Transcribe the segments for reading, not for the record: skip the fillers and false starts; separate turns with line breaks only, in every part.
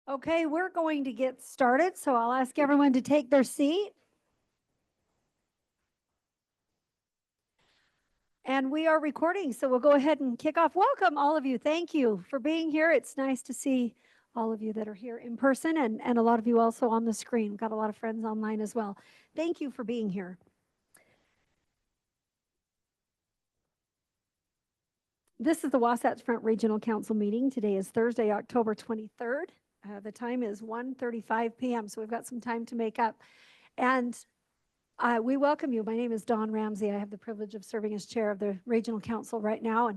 Okay, we're going to get started, so I'll ask everyone to take their seat. And we are recording, so we'll go ahead and kick off. Welcome, all of you. Thank you for being here. It's nice to see all of you that are here in person and a lot of you also on the screen. We've got a lot of friends online as well. Thank you for being here. This is the Wasatch Front Regional Council meeting. Today is Thursday, October 23rd. The time is 1:35 p.m., so we've got some time to make up. And we welcome you. My name is Dawn Ramsey. I have the privilege of serving as chair of the Regional Council right now,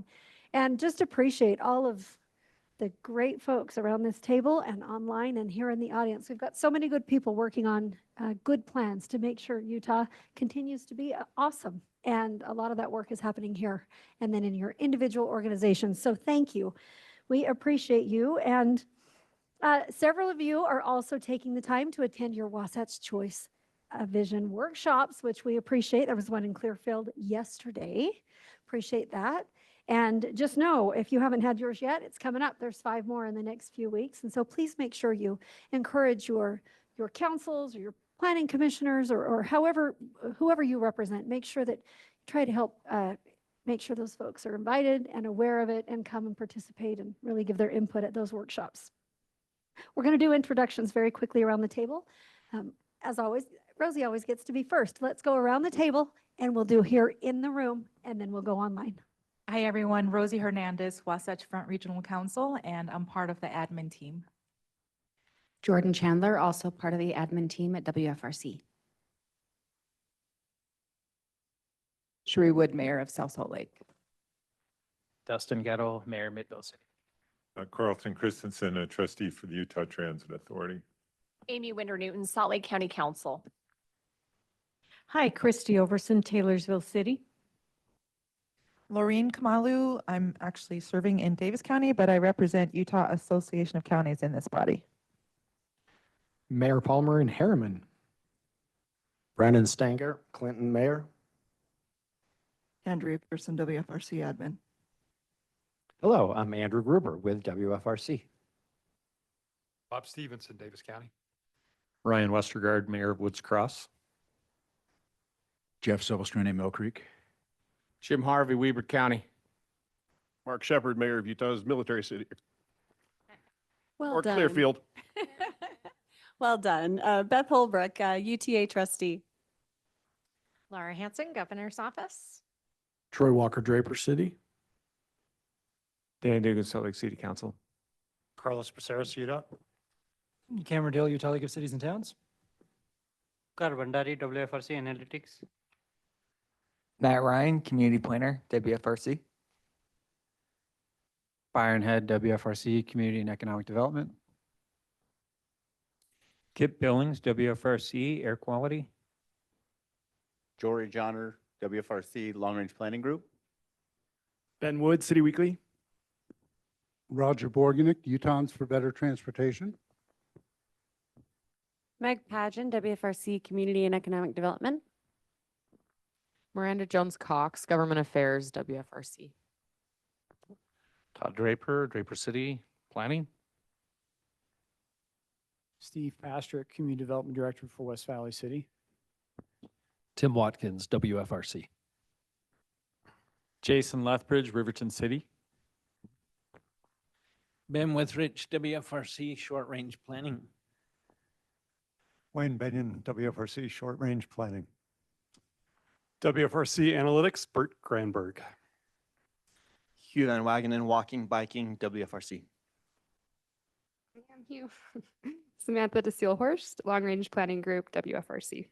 and just appreciate all of the great folks around this table and online and here in the audience. We've got so many good people working on good plans to make sure Utah continues to be awesome. And a lot of that work is happening here and then in your individual organizations. So thank you. We appreciate you. And several of you are also taking the time to attend your Wasatch Choice Vision workshops, which we appreciate. There was one in Clearfield yesterday. Appreciate that. And just know, if you haven't had yours yet, it's coming up. There's 5 more in the next few weeks. And so please make sure you encourage your councils or your planning commissioners or whoever you represent. Make sure that you try to help make sure those folks are invited and aware of it and come and participate and really give their input at those workshops. We're going to do introductions very quickly around the table. As always, Rosie always gets to be first. Let's go around the table and we'll do here in the room and then we'll go online.
Hi, everyone. Rosie Hernandez, Wasatch Front Regional Council, and I'm part of the admin team.
Jordan Chandler, also part of the admin team at WFRC.
Sheree Wood, Mayor of South Salt Lake.
Dustin Gettle, Mayor, Midville City.
Carlton Christensen, a trustee for the Utah Transit Authority.
Amy Winder Newton, Salt Lake County Council.
Hi, Christy Overson, Taylorsville City.
Laureen Kamalu, I'm actually serving in Davis County, but I represent Utah Association of Counties in this body.
Mayor Palmer in Harriman.
Brandon Stanger, Clinton Mayor.
Andrea Pearson, WFRC admin.
Hello, I'm Andrew Gruber with WFRC.
Bob Stevenson, Davis County.
Ryan Westergaard, Mayor of Woods Cross.
Jeff Silverstone, Mill Creek.
Jim Harvey, Weber County.
Mark Shepard, Mayor of Utah's Military City.
Well done.
Clearfield.
Well done. Beth Holbrook, UTA trustee.
Laura Hanson, Governor's Office.
Troy Walker, Draper City.
Dan Dugan, Salt Lake City Council.
Carlos Braceros, UDOT.
Cameron Dale, Utah League of Cities and Towns.
Kar Bandari, WFRC Analytics.
Matt Ryan, Community Planner, WFRC.
Byron Head, WFRC Community and Economic Development.
Kip Billings, WFRC Air Quality.
Jory Johnner, WFRC Long Range Planning Group.
Ben Wood, City Weekly.
Roger Borganick, Utahns for Better Transportation.
Meg Pageon, WFRC Community and Economic Development.
Miranda Jones-Cox, Government Affairs, WFRC.
Todd Draper, Draper City Planning.
Steve Pastrick, Community Development Director for West Valley City.
Tim Watkins, WFRC.
Jason Lethbridge, Riverton City.
Ben Withrich, WFRC Short Range Planning.
Wayne Benyon, WFRC Short Range Planning.
WFRC Analytics, Bert Granberg.
Hugh Van Wagenen, Walking, Biking, WFRC.
I'm Hugh. Samantha DeSeelhorst, Long Range Planning Group, WFRC.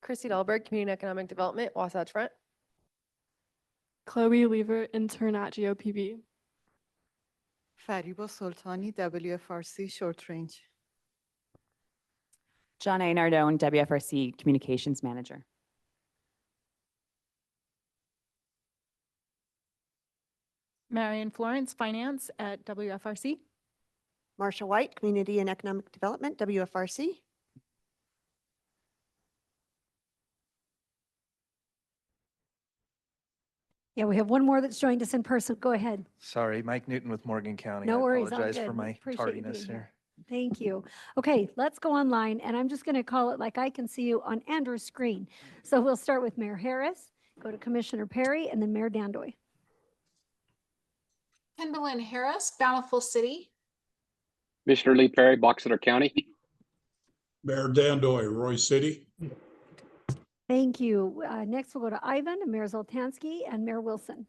Christy Dahlberg, Community and Economic Development, Wasatch Front.
Chloe Lever, intern at GOPB.
Fariba Soltani, WFRC Short Range.
John A. Nardone, WFRC Communications Manager.
Marion Florence, Finance at WFRC.
Marsha White, Community and Economic Development, WFRC.
Yeah, we have one more that's joined us in person. Go ahead.
Sorry, Mike Newton with Morgan County.
No
I
worries, all
apologize
good.
for
We
my
appreciate you
tardiness
being
here.
Thank you. Okay, let's go online, and I'm just going to call it like I can see you on Andrew's screen. So we'll start with Mayor Harris, go to Commissioner Perry, and then Mayor Dandoy.
Kimberlyn Harris, Bountiful City.
Commissioner Lee Perry, Boxeter County.
Mayor Dandoy, Roy City.
Thank you. Next, we'll go to Ivan, and Mayor Zoltansky, and Mayor Wilson.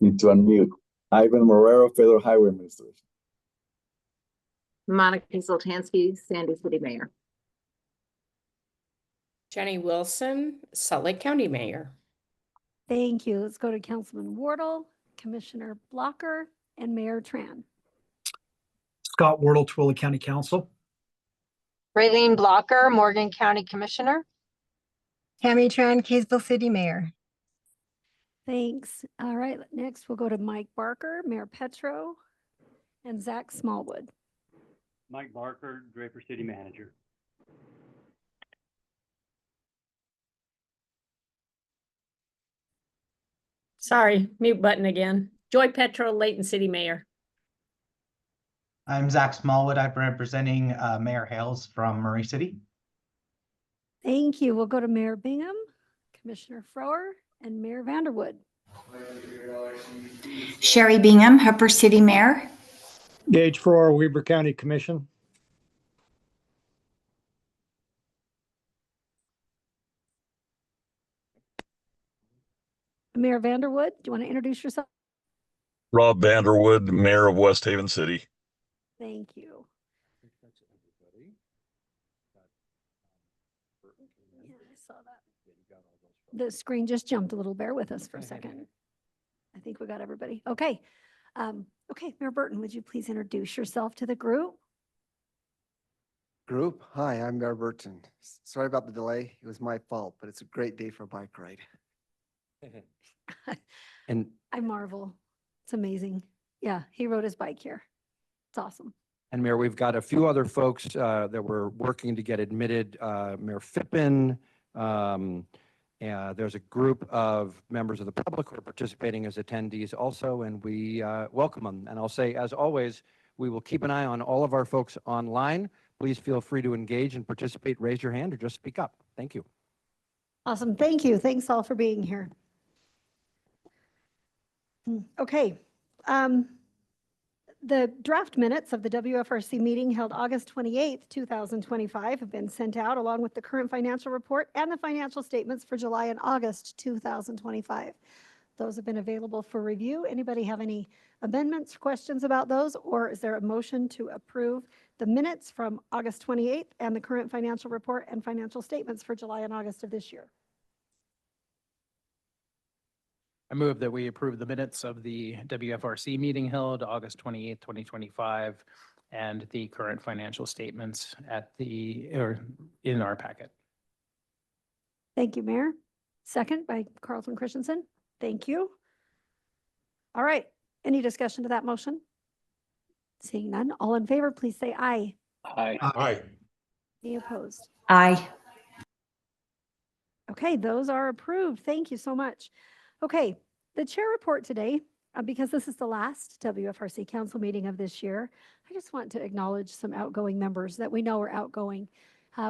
Need to unmute. Ivan Marrero, Federal Highway Administration.
Monica Zoltansky, Sandy City Mayor.
Jenny Wilson, Salt Lake County Mayor.
Thank you. Let's go to Councilman Wardle, Commissioner Blocker, and Mayor Tran.
Scott Wardle, Tooele County Council.
Raylene Blocker, Morgan County Commissioner.
Tammy Tran, Kaysville City Mayor.
Thanks. All right, next we'll go to Mike Barker, Mayor Petro, and Zach Smallwood.
Mike Barker, Draper City Manager.
Sorry, mute button again. Joy Petro, Layton City Mayor.
I'm Zach Smallwood. I'm representing Mayor Hales from Murray City.
Thank you. We'll go to Mayor Bingham, Commissioner Frower, and Mayor Vanderwood.
Sherry Bingham, Hooper City Mayor.
Gage Farrar, Weber County Commission.
Mayor Vanderwood, do you want to introduce yourself?
Rob Vanderwood, Mayor of West Haven City.
Thank you. Yeah, I saw that. The screen just jumped a little. Bear with us for a second. I think we got everybody. Okay. Okay, Mayor Burton, would you please introduce yourself to the group?
Group, hi, I'm Mayor Burton. Sorry about the delay. It was my fault, but it's a great day for a bike ride.
And
I marvel. It's amazing. Yeah, he rode his bike here. It's awesome.
And Mayor, we've got a few other folks that we're working to get admitted. Mayor Fippen, there's a group of members of the public who are participating as attendees also, and we welcome them. And I'll say, as always, we will keep an eye on all of our folks online. Please feel free to engage and participate, raise your hand, or just speak up. Thank you.
Awesome. Thank you. Thanks all for being here. Okay. The draft minutes of the WFRC meeting held August 28th, 2025 have been sent out along with the current financial report and the financial statements for July and August 2025. Those have been available for review. Anybody have any amendments, questions about those, or is there a motion to approve the minutes from August 28th and the current financial report and financial statements for July and August of this year?
I move that we approve the minutes of the WFRC meeting held August 28th, 2025, and the current financial statements in our packet.
Thank you, Mayor. Second by Carlton Christensen. Thank you. All right. Any discussion to that motion? Seeing none, all in favor, please say aye.
Aye.
Aye.
Any opposed?
Aye.
Okay, those are approved. Thank you so much. Okay, the chair report today, because this is the last WFRC council meeting of this year, I just want to acknowledge some outgoing members that we know are outgoing.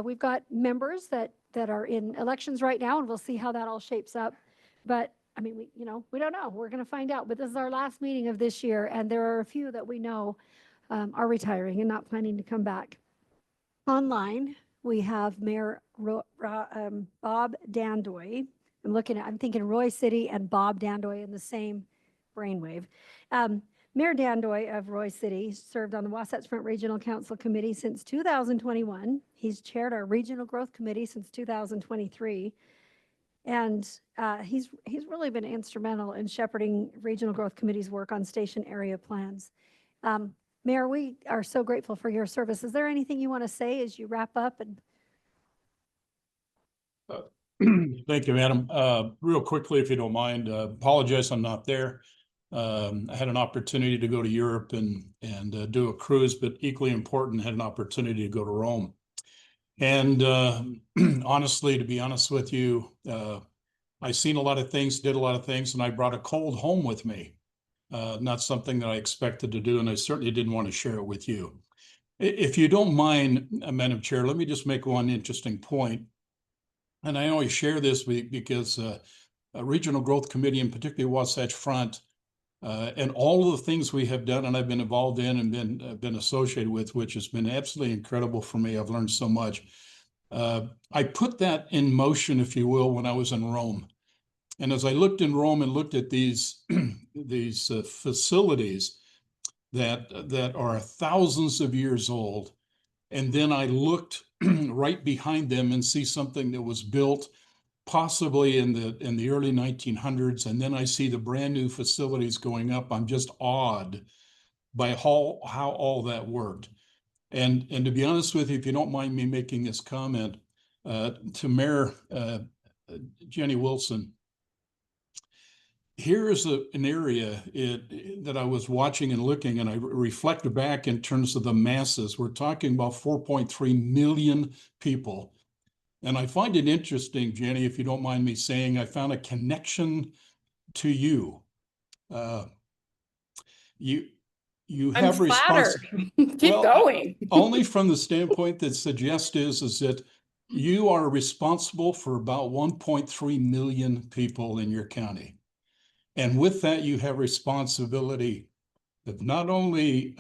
We've got members that are in elections right now, and we'll see how that all shapes up. But I mean, we don't know. We're going to find out. But this is our last meeting of this year, and there are a few that we know are retiring and not planning to come back. Online, we have Mayor Bob Dandoy. I'm thinking Roy City and Bob Dandoy in the same brainwave. Mayor Dandoy of Roy City served on the Wasatch Front Regional Council Committee since 2021. He's chaired our Regional Growth Committee since 2023. And he's really been instrumental in shepherding Regional Growth Committee's work on station area plans. Mayor, we are so grateful for your service. Is there anything you want to say as you wrap up?
Thank you, Madam. Real quickly, if you don't mind, apologize I'm not there. I had an opportunity to go to Europe and do a cruise, but equally important, had an opportunity to go to Rome. And honestly, to be honest with you, I've seen a lot of things, did a lot of things, and I brought a cold home with me. Not something that I expected to do, and I certainly didn't want to share it with you. If you don't mind, Madam Chair, let me just make one interesting point. And I always share this because a Regional Growth Committee, and particularly Wasatch Front, and all of the things we have done and I've been involved in and been associated with, which has been absolutely incredible for me. I've learned so much. I put that in motion, if you will, when I was in Rome. And as I looked in Rome and looked at these facilities that are thousands of years old, and then I looked right behind them and see something that was built possibly in the early 1900s, and then I see the brand new facilities going up. I'm just awed by how all that worked. And to be honest with you, if you don't mind me making this comment, to Mayor Jenny Wilson, here is an area that I was watching and looking, and I reflected back in terms of the masses. We're talking about 4.3 million people. And I find it interesting, Jenny, if you don't mind me saying, I found a connection to you. You have
responsibility. Keep going.
Only from the standpoint that suggests is that you are responsible for about 1.3 million people in your county. And with that, you have responsibility of not only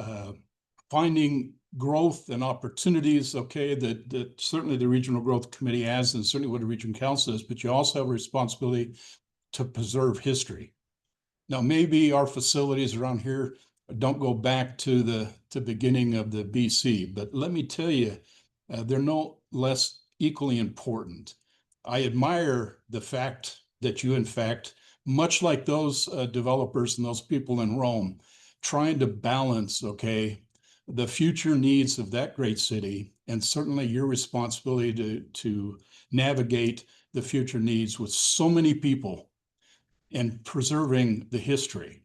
finding growth and opportunities, okay, that certainly the Regional Growth Committee has, and certainly what the Regional Council is, but you also have a responsibility to preserve history. Now, maybe our facilities around here don't go back to the beginning of the BC, but let me tell you, they're no less equally important. I admire the fact that you, in fact, much like those developers and those people in Rome, trying to balance, okay, the future needs of that great city, and certainly your responsibility to navigate the future needs with so many people and preserving the history.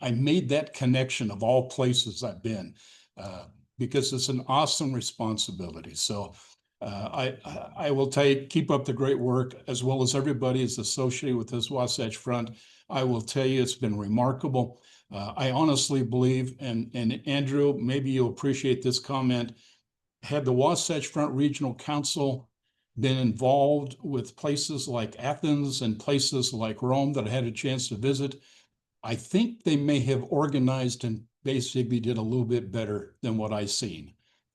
I made that connection of all places I've been because it's an awesome responsibility. So I will tell you, keep up the great work, as well as everybody is associated with this Wasatch Front. I will tell you, it's been remarkable. I honestly believe, and Andrew, maybe you'll appreciate this comment, had the Wasatch Front Regional Council been involved with places like Athens and places like Rome that I had a chance to visit, I think they may have organized and basically did a little bit better than what I've seen.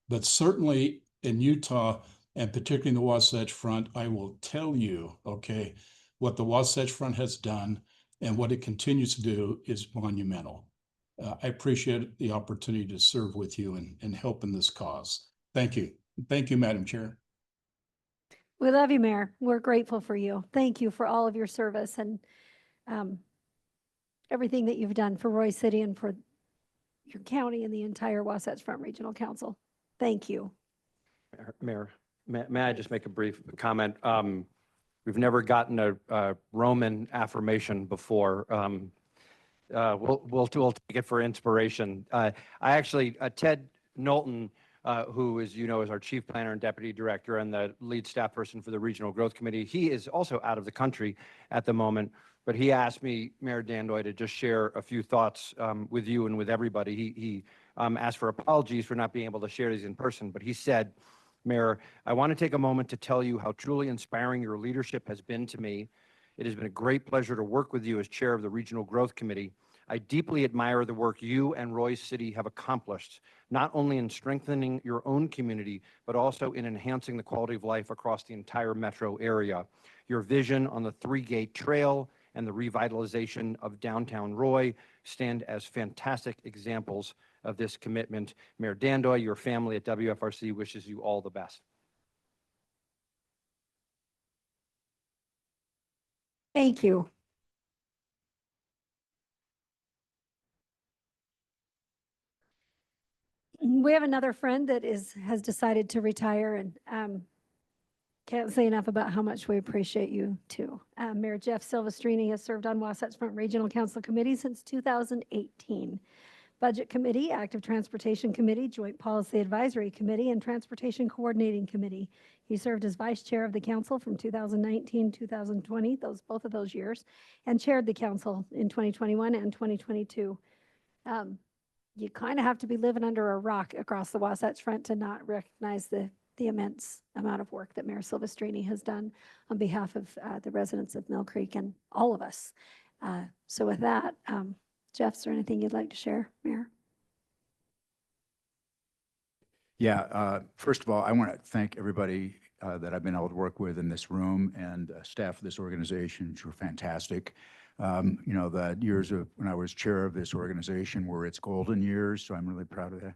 But certainly in Utah, and particularly in the Wasatch Front, I will tell you, okay, what the Wasatch Front has done and what it continues to do is monumental. I appreciate the opportunity to serve with you and help in this cause. Thank you. Thank you, Madam Chair.
We love you, Mayor. We're grateful for you. Thank you for all of your service and everything that you've done for Roy City and for your county and the entire Wasatch Front Regional Council. Thank you.
Mayor, may I just make a brief comment? We've never gotten a Roman affirmation before. We'll take it for inspiration. Ted Knowlton, who is, is our chief planner and deputy director and the lead staff person for the Regional Growth Committee. He is also out of the country at the moment, but he asked me, Mayor Dandoy, to just share a few thoughts with you and with everybody. He asked for apologies for not being able to share these in person, but he said, Mayor, I want to take a moment to tell you how truly inspiring your leadership has been to me. It has been a great pleasure to work with you as chair of the Regional Growth Committee. I deeply admire the work you and Roy City have accomplished, not only in strengthening your own community, but also in enhancing the quality of life across the entire metro area. Your vision on the 3-Gate Trail and the revitalization of downtown Roy stand as fantastic examples of this commitment. Mayor Dandoy, your family at WFRC wishes you all the best.
Thank you. We have another friend that has decided to retire, and can't say enough about how much we appreciate you too. Mayor Jeff Silvestrini has served on Wasatch Front Regional Council Committee since 2018. Budget Committee, Active Transportation Committee, Joint Policy Advisory Committee, and Transportation Coordinating Committee. He served as Vice Chair of the Council from 2019-2020, both of those years, and chaired the Council in 2021 and 2022. You kind of have to be living under a rock across the Wasatch Front to not recognize the immense amount of work that Mayor Silvestrini has done on behalf of the residents of Mill Creek and all of us. So with that, Jeff, is there anything you'd like to share, Mayor?
Yeah, first of all, I want to thank everybody that I've been able to work with in this room and staff of this organization, which were fantastic. You know, the years of when I was chair of this organization were its golden years, so I'm really proud of that.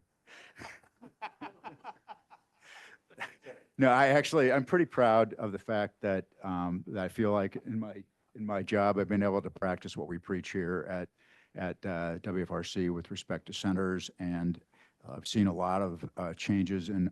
No, I'm pretty proud of the fact that, that I feel like in my job, I've been able to practice what we preach here at WFRC with respect to centers, and I've seen a lot of changes in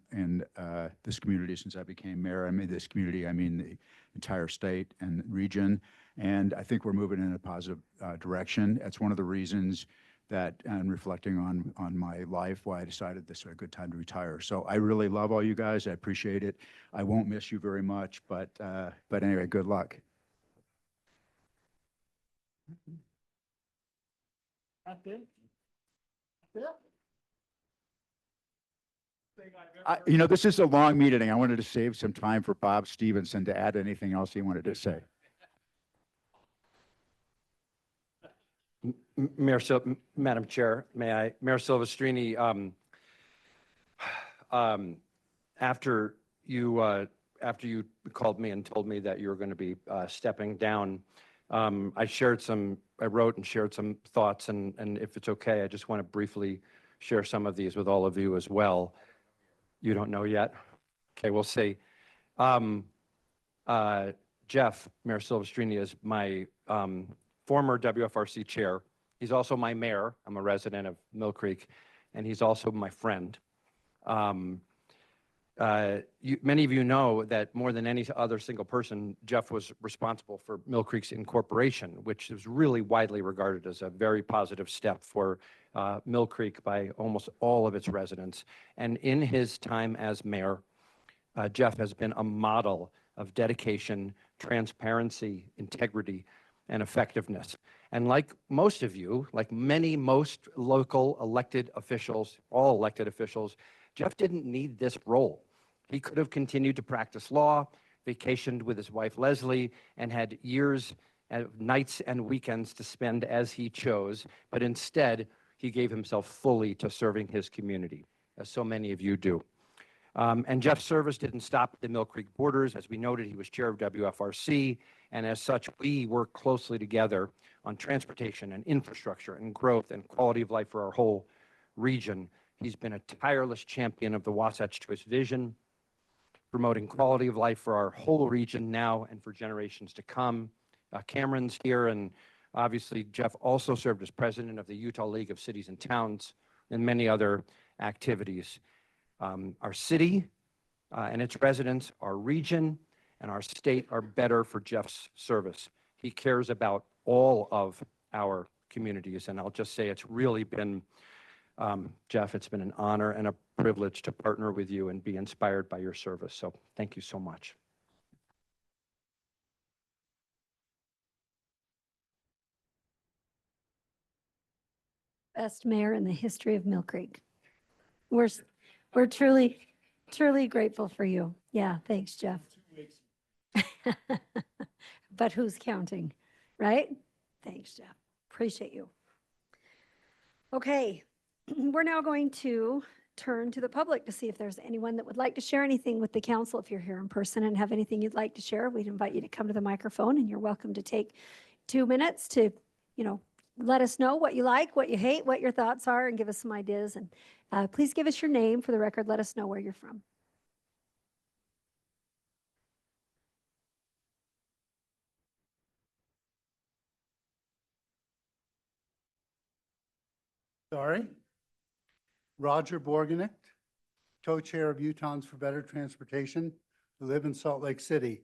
this community since I became mayor. I mean this community, I mean the entire state and region, and I think we're moving in a positive direction. That's one of the reasons that, and reflecting on my life, why I decided this was a good time to retire. So I really love all you guys. I appreciate it. I won't miss you very much, but anyway, good luck. You know, this is a long meeting. I wanted to save some time for Bob Stevenson to add anything else he wanted to say.
Madam Chair, may I? Mayor Silvestrini, after you called me and told me that you were going to be stepping down, I wrote and shared some thoughts, and if it's okay, I just want to briefly share some of these with all of you as well. You don't know yet? Okay, we'll see. Jeff, Mayor Silvestrini, is my former WFRC chair. He's also my mayor. I'm a resident of Mill Creek, and he's also my friend. Many of you know that more than any other single person, Jeff was responsible for Mill Creek's incorporation, which is really widely regarded as a very positive step for Mill Creek by almost all of its residents. And in his time as mayor, Jeff has been a model of dedication, transparency, integrity, and effectiveness. And like most of you, like most local elected officials, all elected officials, Jeff didn't need this role. He could have continued to practice law, vacationed with his wife Leslie, and had years, nights and weekends to spend as he chose, but instead he gave himself fully to serving his community, as so many of you do. And Jeff's service didn't stop at the Mill Creek borders. As we noted, he was chair of WFRC, and as such, we work closely together on transportation and infrastructure and growth and quality of life for our whole region. He's been a tireless champion of the Wasatch Choice vision, promoting quality of life for our whole region now and for generations to come. Cameron's here, and obviously Jeff also served as president of the Utah League of Cities and Towns and many other activities. Our city and its residents, our region, and our state are better for Jeff's service. He cares about all of our communities, and I'll just say it's really been, Jeff, it's been an honor and a privilege to partner with you and be inspired by your service. So thank you so much.
Best mayor in the history of Mill Creek. We're truly grateful for you. Yeah, thanks, Jeff. But who's counting, right? Thanks, Jeff. Appreciate you. Okay, we're now going to turn to the public to see if there's anyone that would like to share anything with the council. If you're here in person and have anything you'd like to share, we'd invite you to come to the microphone, and you're welcome to take 2 minutes to, let us know what you like, what you hate, what your thoughts are, and give us some ideas. And please give us your name for the record. Let us know where you're from.
Sorry. Roger Borganick, co-chair of Utahns for Better Transportation, I live in Salt Lake City.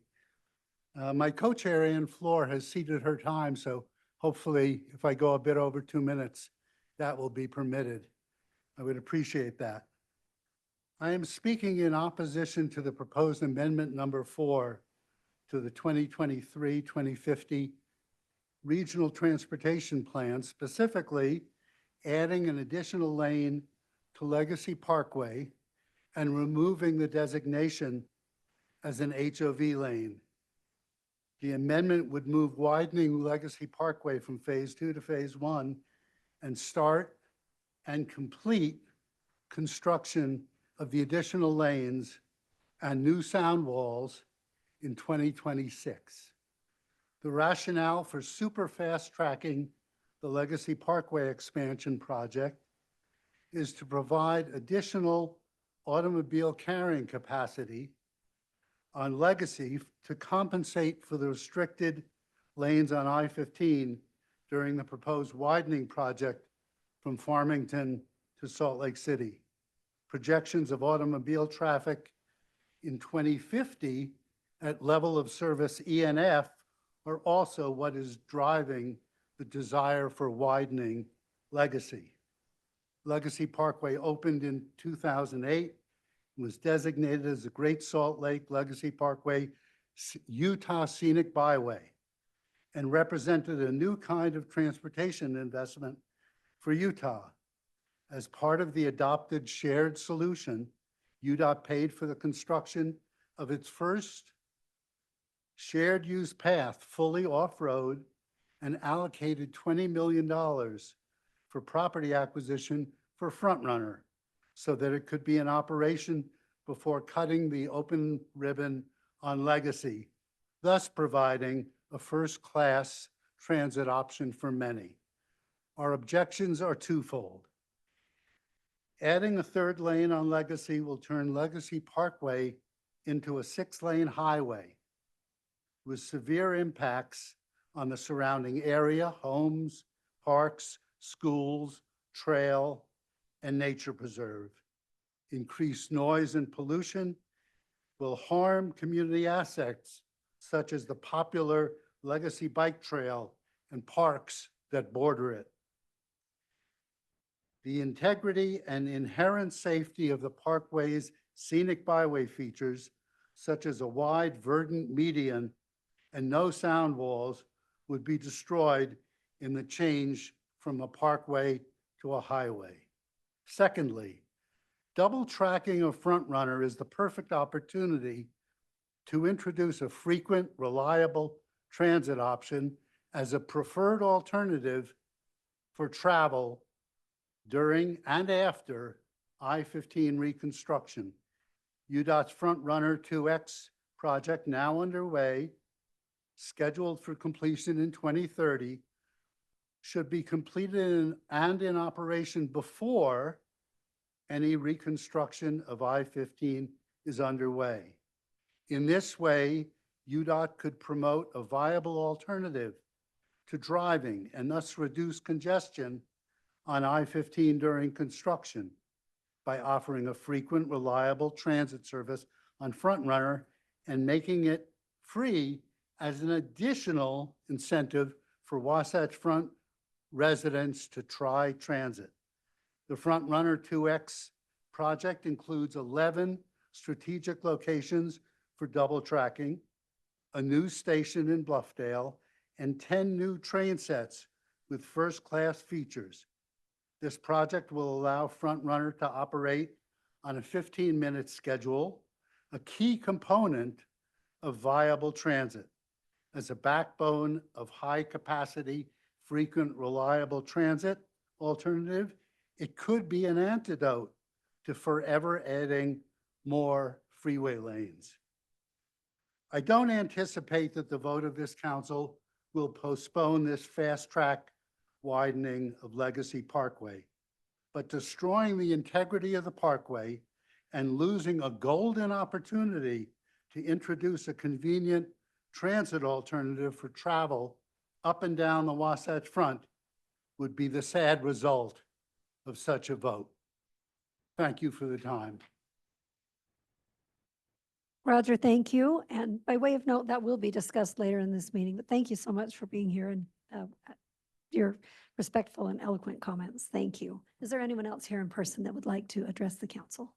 My co-chair, Ann Floor, has ceded her time, so hopefully if I go a bit over 2 minutes, that will be permitted. I would appreciate that. I am speaking in opposition to the proposed amendment number 4 to the 2023-2050 Regional Transportation Plan, specifically adding an additional lane to Legacy Parkway and removing the designation as an HOV lane. The amendment would move widening Legacy Parkway from Phase 2 to Phase 1 and start and complete construction of the additional lanes and new sound walls in 2026. The rationale for super fast tracking the Legacy Parkway expansion project is to provide additional automobile carrying capacity on Legacy to compensate for the restricted lanes on I-15 during the proposed widening project from Farmington to Salt Lake City. Projections of automobile traffic in 2050 at level of service E and F are also what is driving the desire for widening Legacy. Legacy Parkway opened in 2008, was designated as the Great Salt Lake Legacy Parkway Utah Scenic Byway, and represented a new kind of transportation investment for Utah. As part of the adopted shared solution, UDOT paid for the construction of its first shared use path fully off-road and allocated $20 million for property acquisition for Front Runner so that it could be in operation before cutting the open ribbon on Legacy, thus providing a first-class transit option for many. Our objections are twofold. Adding a third lane on Legacy will turn Legacy Parkway into a 6-lane highway with severe impacts on the surrounding area, homes, parks, schools, trail, and nature preserve. Increased noise and pollution will harm community assets such as the popular Legacy Bike Trail and parks that border it. The integrity and inherent safety of the parkway's scenic byway features, such as a wide verdant median and no sound walls, would be destroyed in the change from a parkway to a highway. Secondly, double tracking of Front Runner is the perfect opportunity to introduce a frequent, reliable transit option as a preferred alternative for travel during and after I-15 reconstruction. UDOT's Front Runner 2X project, now underway, scheduled for completion in 2030, should be completed and in operation before any reconstruction of I-15 is underway. In this way, UDOT could promote a viable alternative to driving and thus reduce congestion on I-15 during construction by offering a frequent, reliable transit service on Front Runner and making it free as an additional incentive for Wasatch Front residents to try transit. The Front Runner 2X project includes 11 strategic locations for double tracking, a new station in Bluffdale, and 10 new train sets with first-class features. This project will allow Front Runner to operate on a 15-minute schedule, a key component of viable transit. As a backbone of high-capacity, frequent, reliable transit alternative, it could be an antidote to forever adding more freeway lanes. I don't anticipate that the vote of this council will postpone this fast-track widening of Legacy Parkway, but destroying the integrity of the parkway and losing a golden opportunity to introduce a convenient transit alternative for travel up and down the Wasatch Front would be the sad result of such a vote. Thank you for the time.
Roger, thank you. And by way of note, that will be discussed later in this meeting, but thank you so much for being here and your respectful and eloquent comments. Thank you. Is there anyone else here in person that would like to address the council?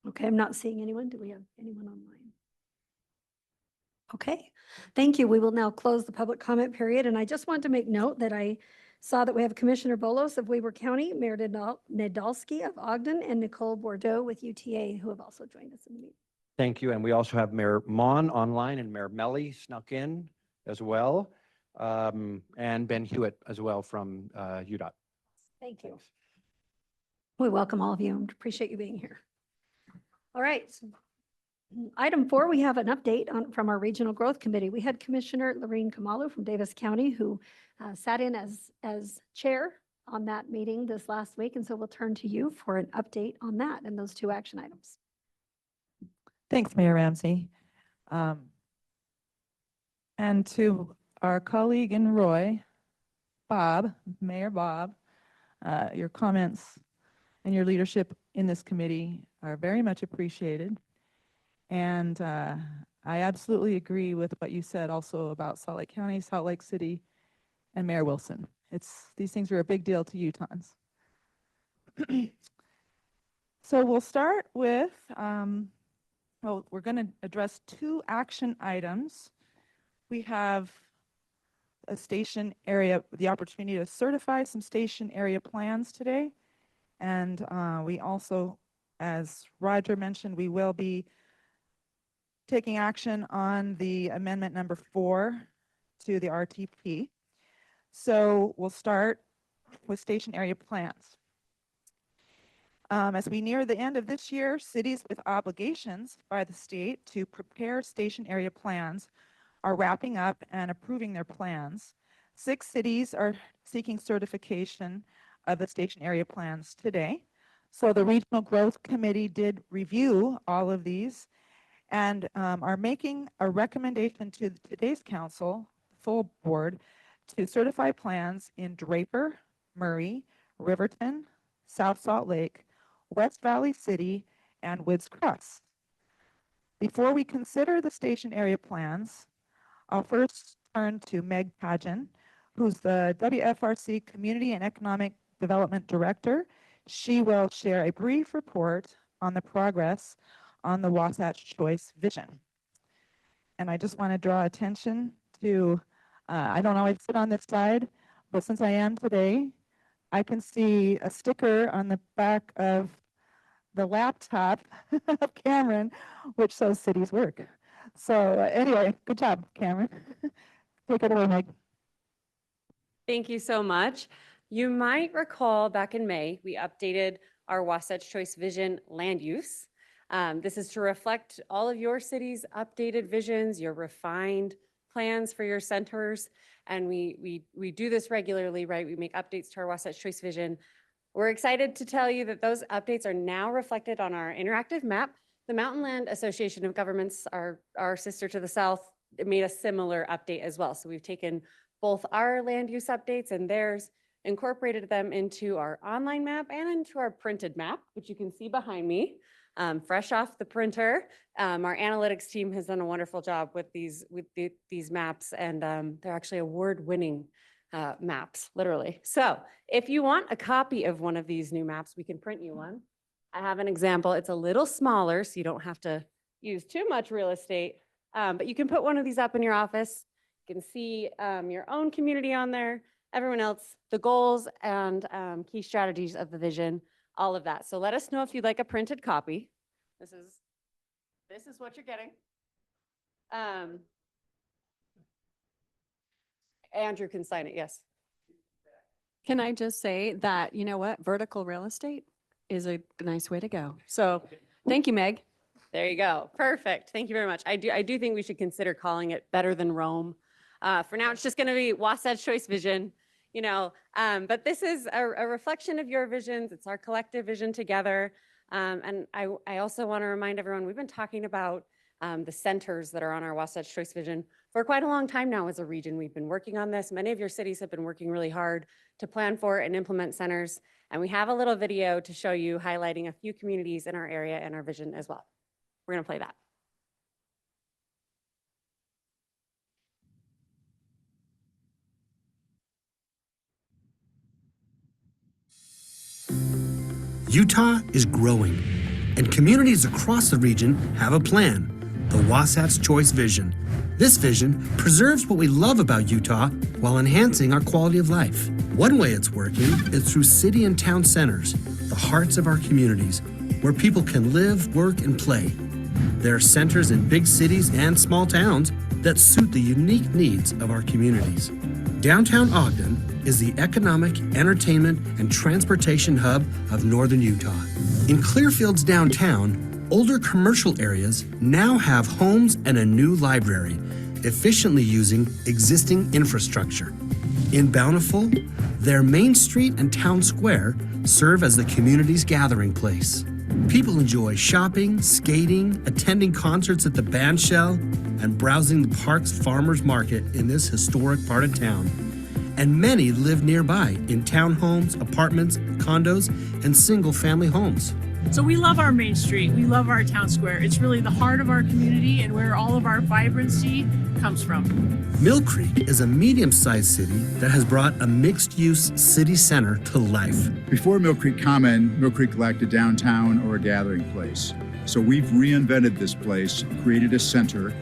Okay, I'm not seeing anyone. Do we have anyone online? Okay, thank you. We will now close the public comment period. And I just want to make note that I saw that we have Commissioner Bolos of Weber County, Mayor Nadolski of Ogden, and Nicole Bordeaux with UTA, who have also joined us in the meeting.
Thank you. And we also have Mayor Mon online and Mayor Melly snuck in as well. And Ben Hewitt as well from UDOT.
Thank you. We welcome all of you and appreciate you being here. All right. Item 4, we have an update from our Regional Growth Committee. We had Commissioner Lorene Kamalu from Davis County who sat in as chair on that meeting this last week. And so we'll turn to you for an update on that and those 2 action items.
Thanks, Mayor Ramsey. And to our colleague in Roy, Bob, Mayor Bob, your comments and your leadership in this committee are very much appreciated. And I absolutely agree with what you said also about Salt Lake County, Salt Lake City, and Mayor Wilson. These things are a big deal to Utahns. So we'll start with, well, we're going to address 2 action items. We have a station area, the opportunity to certify some station area plans today. And we also, as Roger mentioned, we will be taking action on the amendment number 4 to the RTP. So we'll start with station area plans. As we near the end of this year, cities with obligations by the state to prepare station area plans are wrapping up and approving their plans. 6 cities are seeking certification of the station area plans today. So the Regional Growth Committee did review all of these and are making a recommendation to today's council, full board, to certify plans in Draper, Murray, Riverton, South Salt Lake, West Valley City, and Woods Cross. Before we consider the station area plans, I'll first turn to Meg Pageon, who's the WFRC Community and Economic Development Director. She will share a brief report on the progress on the Wasatch Choice Vision. And I just want to draw attention to, I don't always sit on this side, but since I am today, I can see a sticker on the back of the laptop of Cameron, which says cities work. So anyway, good job, Cameron. Take it away, Meg.
Thank you so much. You might recall back in May, we updated our Wasatch Choice Vision land use. This is to reflect all of your city's updated visions, your refined plans for your centers. And we do this regularly, right? We make updates to our Wasatch Choice Vision. We're excited to tell you that those updates are now reflected on our interactive map. The Mountain Land Association of Governments, our sister to the south, made a similar update as well. So we've taken both our land use updates and theirs, incorporated them into our online map and into our printed map, which you can see behind me, fresh off the printer. Our analytics team has done a wonderful job with these maps, and they're actually award-winning maps, literally. So if you want a copy of one of these new maps, we can print you one. I have an example. It's a little smaller, so you don't have to use too much real estate, but you can put one of these up in your office. You can see your own community on there, everyone else, the goals and key strategies of the vision, all of that. So let us know if you'd like a printed copy. This is what you're getting. Andrew can sign it, yes.
Can I just say that, you know what, vertical real estate is a nice way to go. So thank you, Meg.
There you go. Perfect. Thank you very much. I do think we should consider calling it Better Than Rome. For now, it's just going to be Wasatch Choice Vision, but this is a reflection of your visions. It's our collective vision together. And I also want to remind everyone, we've been talking about the centers that are on our Wasatch Choice Vision for quite a long time now as a region. We've been working on this. Many of your cities have been working really hard to plan for and implement centers. And we have a little video to show you highlighting a few communities in our area and our vision as well. We're going to play that.
Utah is growing, and communities across the region have a plan, the Wasatch Choice Vision. This vision preserves what we love about Utah while enhancing our quality of life. One way it's working is through city and town centers, the hearts of our communities, where people can live, work, and play. There are centers in big cities and small towns that suit the unique needs of our communities. Downtown Ogden is the economic, entertainment, and transportation hub of northern Utah. In Clearfield's downtown, older commercial areas now have homes and a new library, efficiently using existing infrastructure. In Bountiful, their Main Street and Town Square serve as the community's gathering place. People enjoy shopping, skating, attending concerts at the band shell, and browsing the park's farmers market in this historic part of town. And many live nearby in townhomes, apartments, condos, and single-family homes.
So we love our Main Street. We love our town square. It's really the heart of our community and where all of our vibrancy comes from.
Mill Creek is a medium-sized city that has brought a mixed-use city center to life.
Before Mill Creek Common, Mill Creek lacked a downtown or a gathering place. So we've reinvented this place, created a center,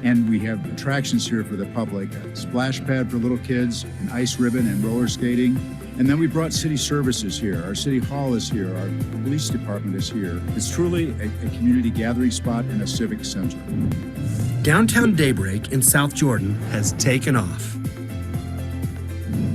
and we have attractions here for the public, a splash pad for little kids, an ice ribbon and roller skating. And then we brought city services here. Our city hall is here. Our police department is here. It's truly a community gathering spot and a civic center.
Downtown Daybreak in South Jordan has taken off.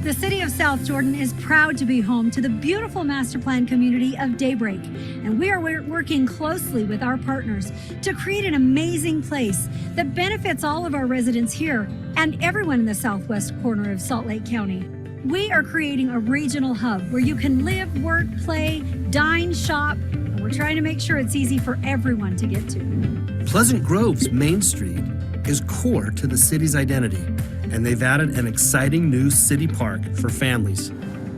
The city of South Jordan is proud to be home to the beautiful master plan community of Daybreak, and we are working closely with our partners to create an amazing place that benefits all of our residents here and everyone in the southwest corner of Salt Lake County. We are creating a regional hub where you can live, work, play, dine, shop, and we're trying to make sure it's easy for everyone to get to.
Pleasant Grove's Main Street is core to the city's identity, and they've added an exciting new city park for families.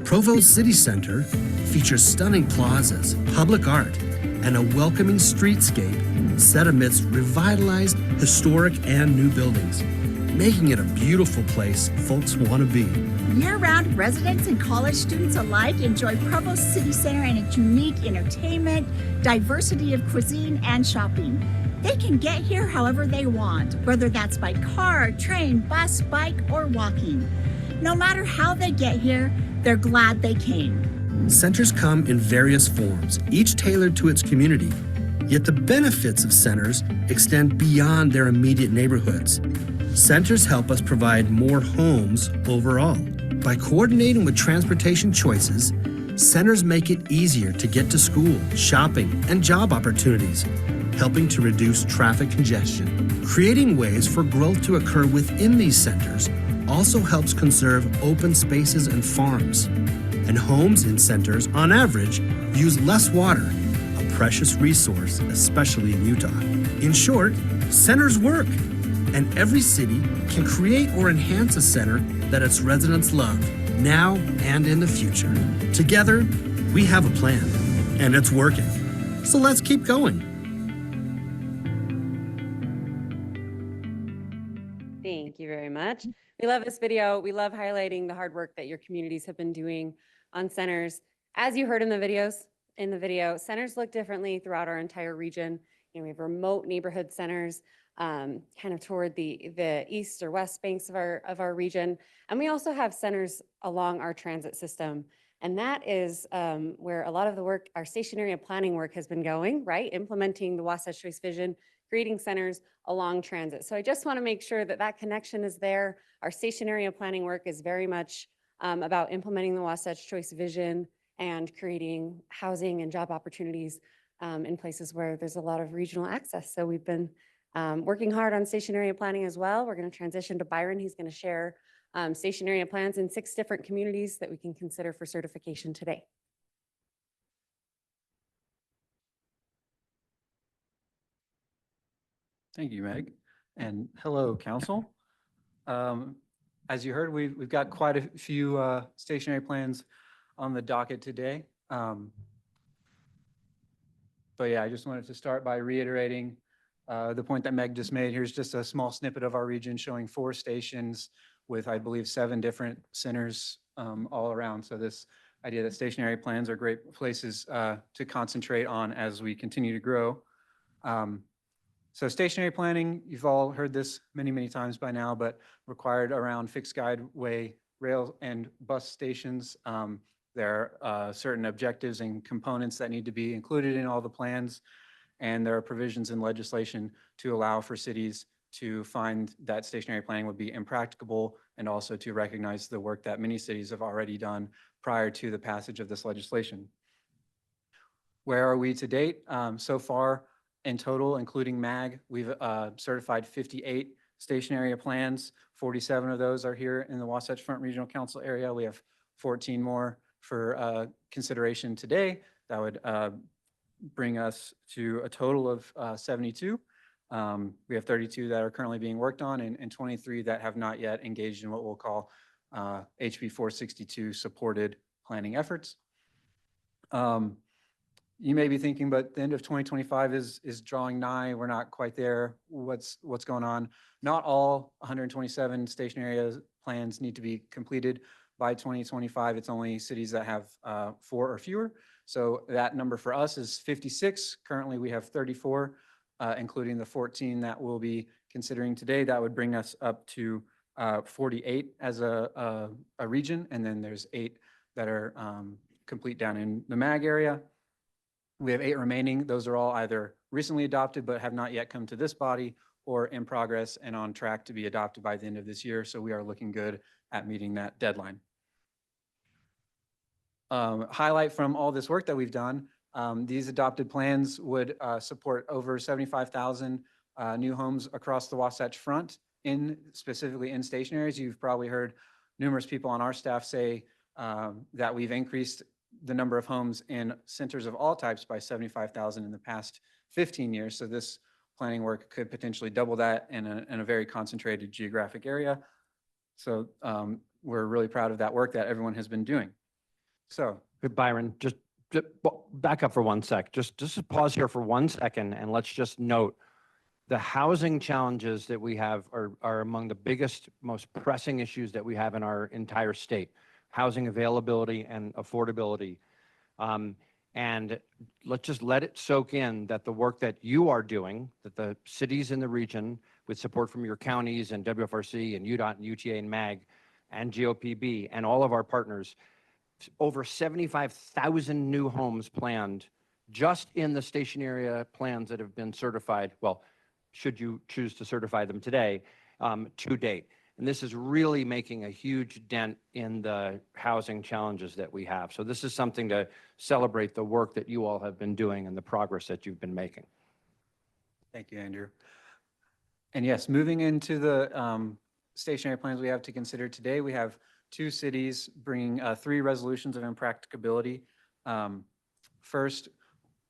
Provo City Center features stunning plazas, public art, and a welcoming streetscape set amidst revitalized historic and new buildings, making it a beautiful place folks want to be.
Year-round residents and college students alike enjoy Provo City Center and its unique entertainment, diversity of cuisine, and shopping. They can get here however they want, whether that's by car, train, bus, bike, or walking. No matter how they get here, they're glad they came.
Centers come in various forms, each tailored to its community. Yet the benefits of centers extend beyond their immediate neighborhoods. Centers help us provide more homes overall. By coordinating with transportation choices, centers make it easier to get to school, shopping, and job opportunities, helping to reduce traffic congestion. Creating ways for growth to occur within these centers also helps conserve open spaces and farms. And homes in centers, on average, use less water, a precious resource, especially in Utah. In short, centers work, and every city can create or enhance a center that its residents love, now and in the future. Together, we have a plan, and it's working. So let's keep going.
Thank you very much. We love this video. We love highlighting the hard work that your communities have been doing on centers. As you heard in the video, centers look differently throughout our entire region. You know, we have remote neighborhood centers, kind of toward the east or west banks of our region. And we also have centers along our transit system. And that is where a lot of the work, our station area planning work has been going, right? Implementing the Wasatch Choice Vision, creating centers along transit. So I just want to make sure that that connection is there. Our station area planning work is very much about implementing the Wasatch Choice Vision and creating housing and job opportunities in places where there's a lot of regional access. So we've been working hard on station area planning as well. We're going to transition to Byron. He's going to share station area plans in 6 different communities that we can consider for certification today.
Thank you, Meg. And hello, council. As you heard, we've got quite a few stationary plans on the docket today. But yeah, I just wanted to start by reiterating the point that Meg just made. Here's just a small snippet of our region showing 4 stations with, I believe, 7 different centers all around. So this idea that stationary plans are great places to concentrate on as we continue to grow. So stationary planning, you've all heard this many, many times by now, but required around fixed guideway, rail and bus stations. There are certain objectives and components that need to be included in all the plans. And there are provisions in legislation to allow for cities to find that stationary planning would be impracticable, and also to recognize the work that many cities have already done prior to the passage of this legislation. Where are we to date? So far, in total, including MAG, we've certified 58 stationary plans. 47 of those are here in the Wasatch Front Regional Council area. We have 14 more for consideration today. That would bring us to a total of 72. We have 32 that are currently being worked on, and 23 that have not yet engaged in what we'll call HB 462 supported planning efforts. You may be thinking, but the end of 2025 is drawing nigh. We're not quite there. What's going on? Not all 127 stationary plans need to be completed by 2025. It's only cities that have 4 or fewer. So that number for us is 56. Currently, we have 34, including the 14 that we'll be considering today. That would bring us up to 48 as a region, and then there's 8 that are complete down in the MAG area. We have 8 remaining. Those are all either recently adopted but have not yet come to this body, or in progress and on track to be adopted by the end of this year. So we are looking good at meeting that deadline. Highlight from all this work that we've done, these adopted plans would support over 75,000 new homes across the Wasatch Front, specifically in stationaries. You've probably heard numerous people on our staff say that we've increased the number of homes in centers of all types by 75,000 in the past 15 years. So this planning work could potentially double that in a very concentrated geographic area. So we're really proud of that work that everyone has been doing. So
Byron, just back up for 1 sec. Just pause here for 1 second, and let's just note the housing challenges that we have are among the biggest, most pressing issues that we have in our entire state. Housing availability and affordability. And let's just let it soak in that the work that you are doing, that the cities in the region, with support from your counties and WFRC and UDOT and UTA and MAG and GOPB and all of our partners, over 75,000 new homes planned just in the station area plans that have been certified, well, should you choose to certify them today, to date. And this is really making a huge dent in the housing challenges that we have. So this is something to celebrate the work that you all have been doing and the progress that you've been making.
thank you, Andrew. And yes, moving into the stationary plans we have to consider today, we have 2 cities bringing 3 resolutions of impracticability. First,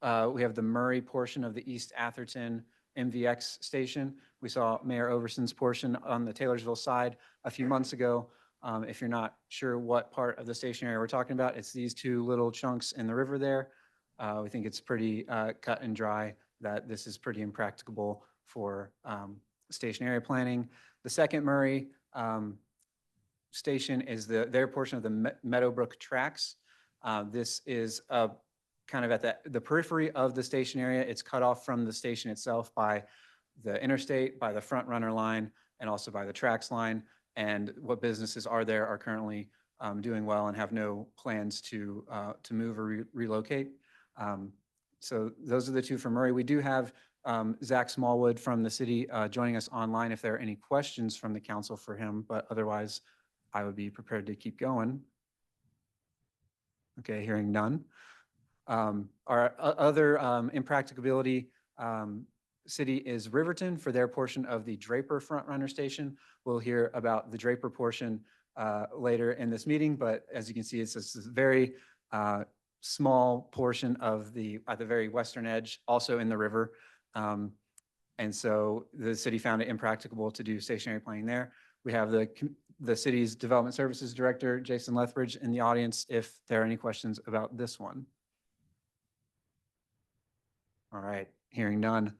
we have the Murray portion of the East Atherton MVX station. We saw Mayor Overson's portion on the Taylorsville side a few months ago. If you're not sure what part of the station area we're talking about, it's these 2 little chunks in the river there. We think it's pretty cut and dry that this is pretty impracticable for station area planning. The second Murray station is their portion of the Meadowbrook tracks. This is kind of at the periphery of the station area. It's cut off from the station itself by the interstate, by the front runner line, and also by the tracks line. And what businesses are there are currently doing well and have no plans to move or relocate. So those are the 2 for Murray. We do have Zach Smallwood from the city joining us online if there are any questions from the council for him, but otherwise I would be prepared to keep going. Okay, hearing none. Our other impracticability city is Riverton for their portion of the Draper Front Runner Station. We'll hear about the Draper portion later in this meeting, but as you can see, it's this very small portion of at the very western edge, also in the river. And so the city found it impracticable to do stationary planning there. We have the city's Development Services Director, Jason Lethbridge, in the audience if there are any questions about this one. All right, hearing none,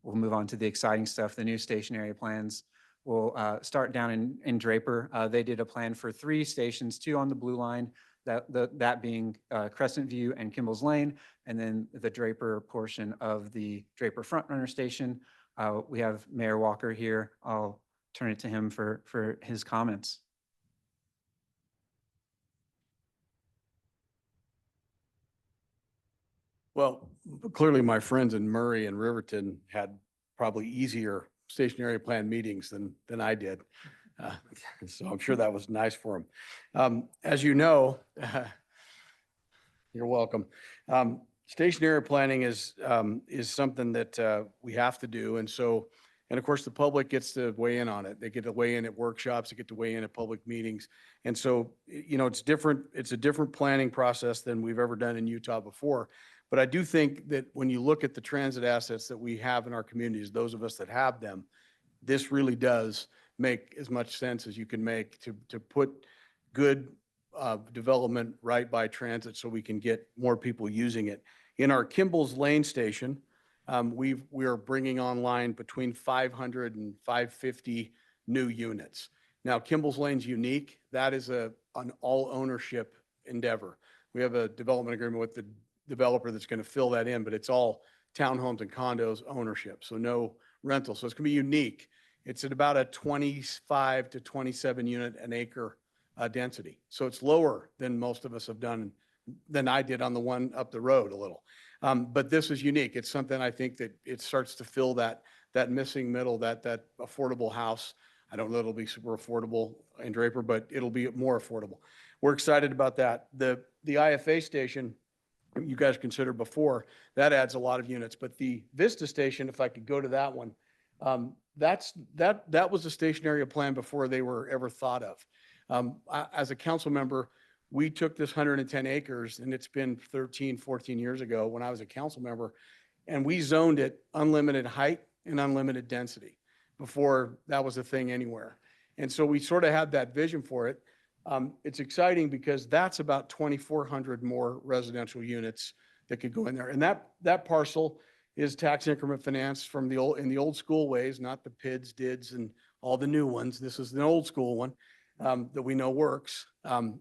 we'll move on to the exciting stuff, the new station area plans. We'll start down in Draper. They did a plan for 3 stations, 2 on the blue line, that being Crescent View and Kimball's Lane, and then the Draper portion of the Draper Frontrunner Station. We have Mayor Walker here. I'll turn it to him for his comments.
Well, clearly my friends in Murray and Riverton had probably easier stationary plan meetings than I did. So I'm sure that was nice for them. As you know, you're welcome. Stationary planning is something that we have to do. And of course, the public gets to weigh in on it. They get to weigh in at workshops, they get to weigh in at public meetings. And so, it's different. It's a different planning process than we've ever done in Utah before. But I do think that when you look at the transit assets that we have in our communities, those of us that have them, this really does make as much sense as you can make to put good development right by transit so we can get more people using it. In our Kimball's Lane station, we are bringing online between 500 and 550 new units. Now, Kimball's Lane's unique. That is an all ownership endeavor. We have a development agreement with the developer that's going to fill that in, but it's all townhomes and condos ownership, so no rental. So it's going to be unique. It's at about a 25 to 27 unit an acre density. So it's lower than most of us have done, than I did on the one up the road a little. But this is unique. It's something I think that it starts to fill that missing middle, that affordable house. I don't know if it'll be super affordable in Draper, but it'll be more affordable. We're excited about that. The IFA station, you guys considered before, that adds a lot of units. But the Vista station, if I could go to that one, that was a station area plan before they were ever thought of. As a council member, we took this 110 acres, and it's been 13, 14 years ago when I was a council member, and we zoned it unlimited height and unlimited density before that was a thing anywhere. And so we sort of had that vision for it. It's exciting because that's about 2,400 more residential units that could go in there. And that parcel is tax increment finance from in the old school ways, not the PIDs, DIDs, and all the new ones. This is an old school one that we know works. And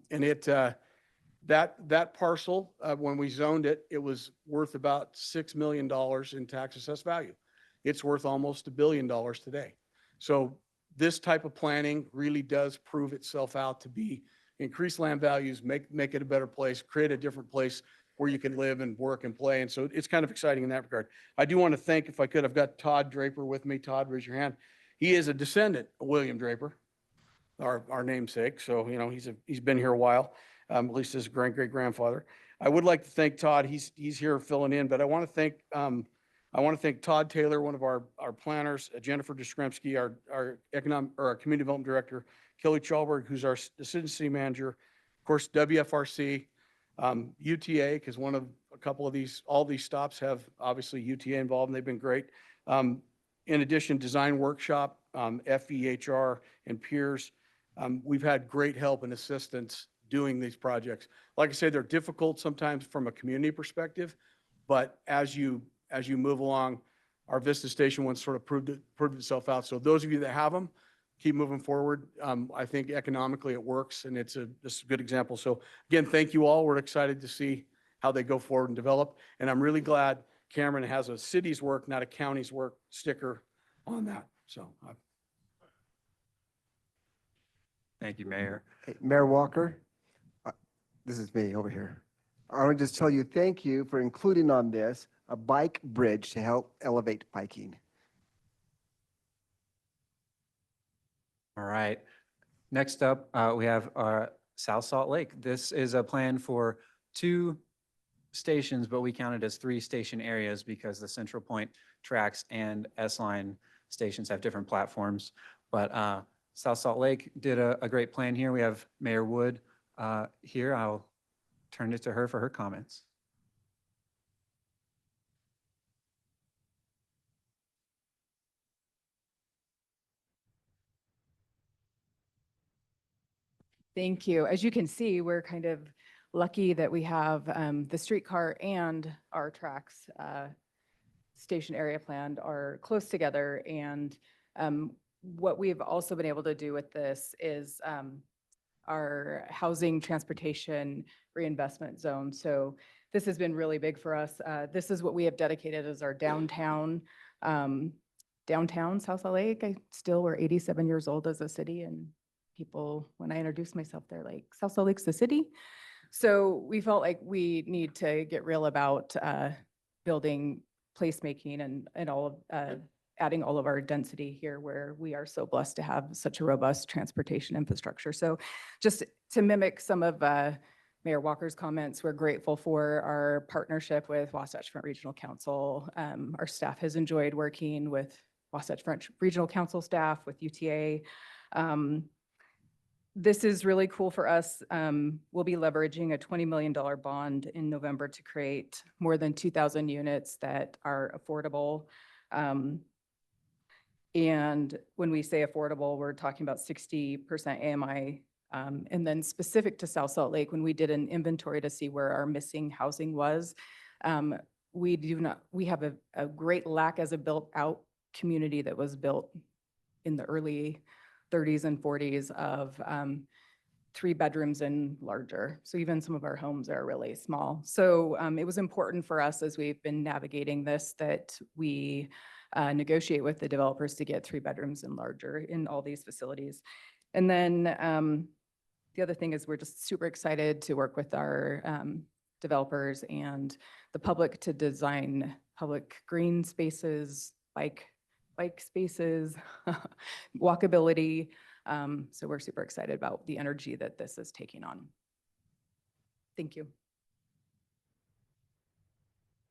that parcel, when we zoned it, it was worth about $6 million in tax assessed value. It's worth almost $1 billion today. So this type of planning really does prove itself out to be increase land values, make it a better place, create a different place where you can live and work and play. And so it's kind of exciting in that regard. I do want to thank, if I could, I've got Todd Draper with me. Todd, raise your hand. He is a descendant of William Draper, our namesake. So, he's been here a while, at least his great-great-grandfather. I would like to thank Todd. He's here filling in, but I want to thank Todd Taylor, one of our planners, Jennifer Deskremsky, our community development director, Kelly Chalberg, who's our assistant city manager, of course, WFRC, UTA, because all these stops have obviously UTA involved, and they've been great. In addition, Design Workshop, FEHR, and peers. We've had great help and assistance doing these projects. Like I said, they're difficult sometimes from a community perspective, but as you move along, our Vista Station one sort of proved itself out. So those of you that have them, keep moving forward. I think economically it works, and this is a good example. So again, thank you all. We're excited to see how they go forward and develop. And I'm really glad Cameron has a city's work, not a county's work sticker on that. So.
Thank you, Mayor.
Hey, Mayor Walker, this is me over here. I want to just tell you, thank you for including on this a bike bridge to help elevate biking.
All right. Next up, we have South Salt Lake. This is a plan for 2 stations, but we count it as 3 station areas because the Central Point tracks and S-Line stations have different platforms. But South Salt Lake did a great plan here. We have Mayor Wood here. I'll turn it to her for her comments.
Thank you. As you can see, we're kind of lucky that we have the streetcar and our tracks station area planned are close together. And what we've also been able to do with this is our housing transportation reinvestment zone. So this has been really big for us. This is what we have dedicated as our downtown South Salt Lake. We're 87 years old as a city, and people, when I introduce myself, they're like, South Salt Lake's the city. So we felt like we need to get real about building placemaking and all of adding all of our density here where we are so blessed to have such a robust transportation infrastructure. So just to mimic some of Mayor Walker's comments, we're grateful for our partnership with Wasatch Front Regional Council. Our staff has enjoyed working with Wasatch Front Regional Council staff, with UTA. This is really cool for us. We'll be leveraging a $20 million bond in November to create more than 2,000 units that are affordable. And when we say affordable, we're talking about 60% AMI. And then specific to South Salt Lake, when we did an inventory to see where our missing housing was, we have a great lack as a built out community that was built in the early 30s and 40s of 3 bedrooms and larger. So even some of our homes are really small. So it was important for us as we've been navigating this that we negotiate with the developers to get 3 bedrooms and larger in all these facilities. And then the other thing is we're just super excited to work with our developers and the public to design public green spaces, bike spaces, walkability. So we're super excited about the energy that this is taking on. Thank you.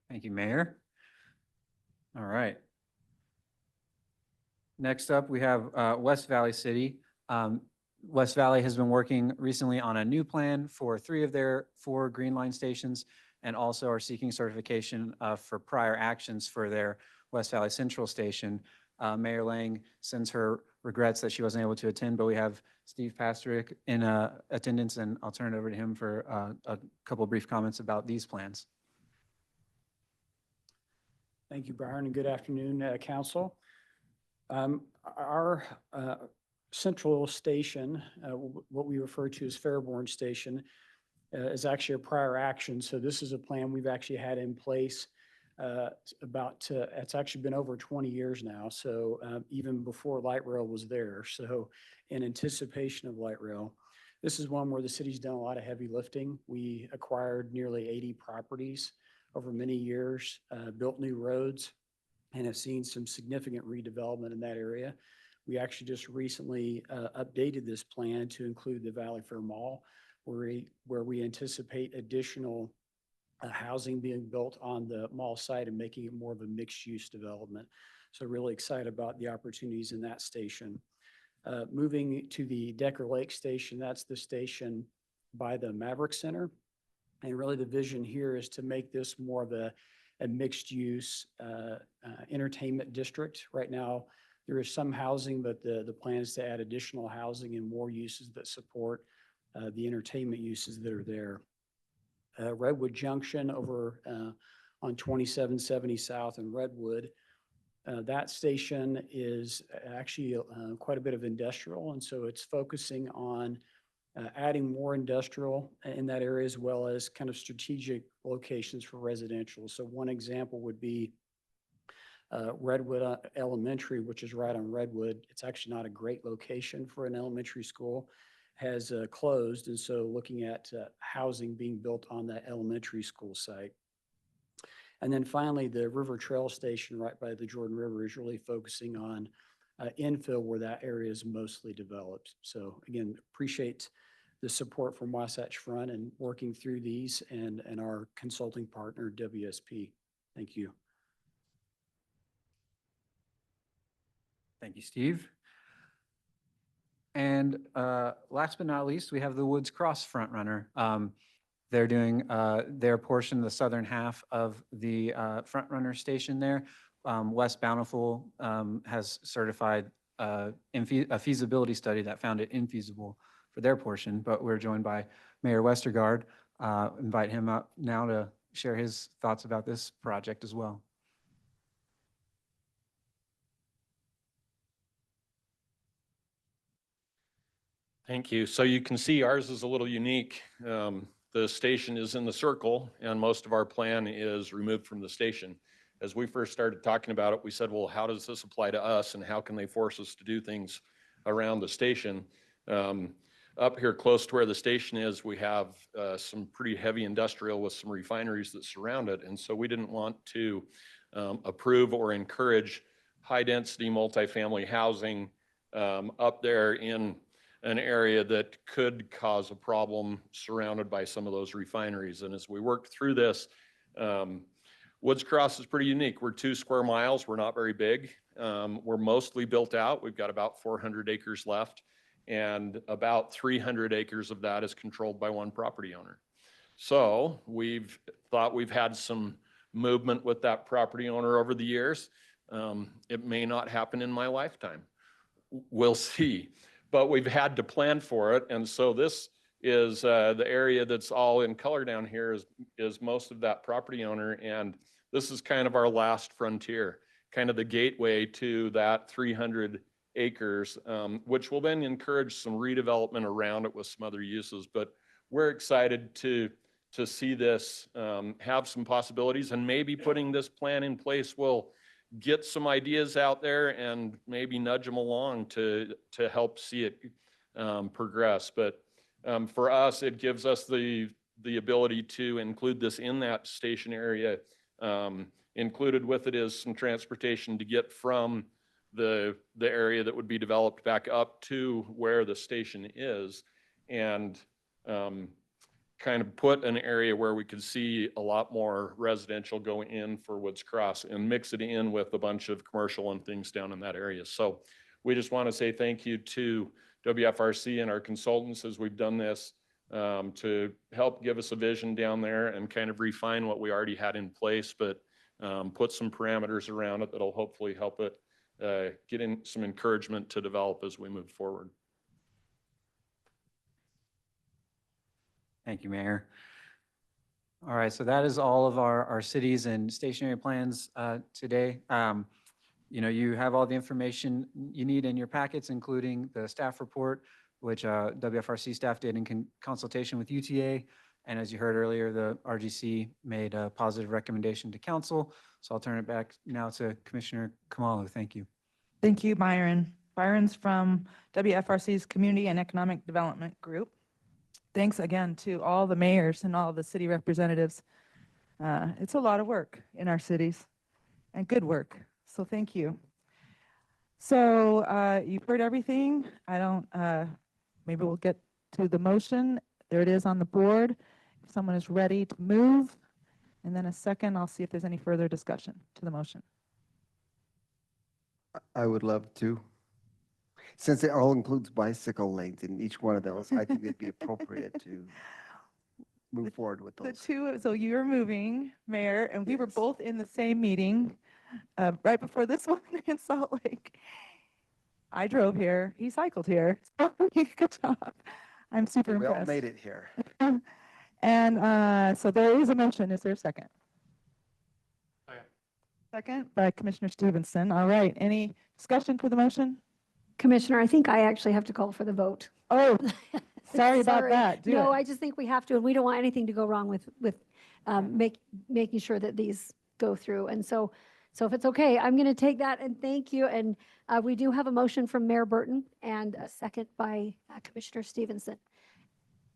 Thank you, Mayor. All right. Next up, we have West Valley City. West Valley has been working recently on a new plan for 3 of their 4 Green Line stations, and also are seeking certification for prior actions for their West Valley Central Station. Mayor Lang sends her regrets that she wasn't able to attend, but we have Steve Pastrick in attendance, and I'll turn it over to him for a couple of brief comments about these plans.
Thank you, Brian, and good afternoon, Council. Our central station, what we refer to as Fairborn Station, is actually a prior action. So this is a plan we've actually had in place it's actually been over 20 years now. So even before light rail was there. So in anticipation of light rail, this is one where the city's done a lot of heavy lifting. We acquired nearly 80 properties over many years, built new roads, and have seen some significant redevelopment in that area. We actually just recently updated this plan to include the Valley Fair Mall, where we anticipate additional housing being built on the mall site and making it more of a mixed-use development. So really excited about the opportunities in that station. Moving to the Decker Lake Station, that's the station by the Maverick Center. And really the vision here is to make this more of a mixed-use entertainment district. Right now, there is some housing, but the plan is to add additional housing and more uses that support the entertainment uses that are there. Redwood Junction over on 2770 South in Redwood. That station is actually quite a bit of industrial, and so it's focusing on adding more industrial in that area, as well as kind of strategic locations for residential. So one example would be Redwood Elementary, which is right on Redwood. It's actually not a great location for an elementary school, has closed, and so looking at housing being built on that elementary school site. And then finally, the River Trail Station right by the Jordan River is really focusing on infill where that area is mostly developed. So again, appreciate the support from Wasatch Front and working through these and our consulting partner, WSP. Thank you.
Thank you, Steve. And last but not least, we have the Woods Cross Front Runner. They're doing their portion, the southern half of the Front Runner station there. West Bountiful has certified a feasibility study that found it infeasible for their portion, but we're joined by Mayor Westergaard. Invite him up now to share his thoughts about this project as well.
Thank you. So you can see ours is a little unique. The station is in the circle and most of our plan is removed from the station. As we first started talking about it, we said, well, how does this apply to us and how can they force us to do things around the station? Up here close to where the station is, we have some pretty heavy industrial with some refineries that surround it. And so we didn't want to approve or encourage high density multifamily housing up there in an area that could cause a problem surrounded by some of those refineries. And as we worked through this, Woods Cross is pretty unique. We're 2 square miles. We're not very big. We're mostly built out. We've got about 400 acres left, and about 300 acres of that is controlled by one property owner. So we've thought we've had some movement with that property owner over the years. It may not happen in my lifetime. We'll see. But we've had to plan for it. And so this is the area that's all in color down here is most of that property owner. And this is kind of our last frontier, kind of the gateway to that 300 acres, which will then encourage some redevelopment around it with some other uses. But we're excited to see this have some possibilities, and maybe putting this plan in place will get some ideas out there and maybe nudge them along to help see it progress. But for us, it gives us the ability to include this in that station area. Included with it is some transportation to get from the area that would be developed back up to where the station is, and kind of put an area where we could see a lot more residential go in for Woods Cross and mix it in with a bunch of commercial and things down in that area. So we just want to say thank you to WFRC and our consultants as we've done this to help give us a vision down there and kind of refine what we already had in place, but put some parameters around it that'll hopefully help it get in some encouragement to develop as we move forward.
Thank you, Mayor. All right, so that is all of our cities and stationary plans today. You have all the information you need in your packets, including the staff report, which WFRC staff did in consultation with UTA. And as you heard earlier, the RGC made a positive recommendation to council. So I'll turn it back now to Commissioner Kamalu. Thank you.
Thank you, Byron. Byron's from WFRC's Community and Economic Development Group. Thanks again to all the mayors and all the city representatives. It's a lot of work in our cities, and good work. So thank you. So you've heard everything. Maybe we'll get to the motion. There it is on the board. If someone is ready to move, and then a second, I'll see if there's any further discussion to the motion.
I would love to. Since it all includes bicycle lanes in each one of those, I think it'd be appropriate to move forward with those.
So you're moving, Mayor, and we were both in the same meeting right before this one in Salt Lake. I drove here, he cycled here. So good job. I'm super impressed.
We all made it here.
And so there is a motion. Is there a second? Second by Commissioner Stevenson. All right. Any discussion for the motion?
Commissioner, I think I actually have to call for the vote.
Oh, sorry about that.
No, I just think we have to, and we don't want anything to go wrong with making sure that these go through. And so if it's okay, I'm going to take that and thank you. And we do have a motion from Mayor Burton and a second by Commissioner Stevenson.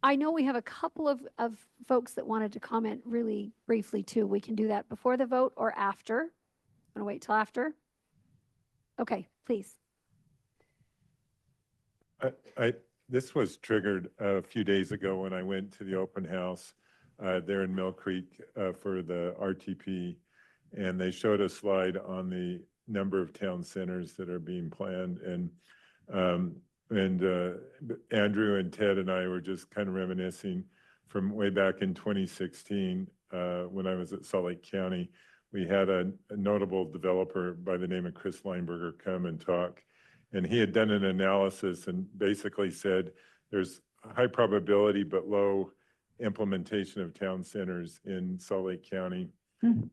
I know we have a couple of folks that wanted to comment really briefly too. We can do that before the vote or after. Want to wait till after? Okay, please.
This was triggered a few days ago when I went to the open house there in Mill Creek for the RTP, and they showed a slide on the number of town centers that are being planned, and Andrew and Ted and I were just kind of reminiscing from way back in 2016 when I was at Salt Lake County. We had a notable developer by the name of Chris Lineberger come and talk. And he had done an analysis and basically said there's high probability but low implementation of town centers in Salt Lake County.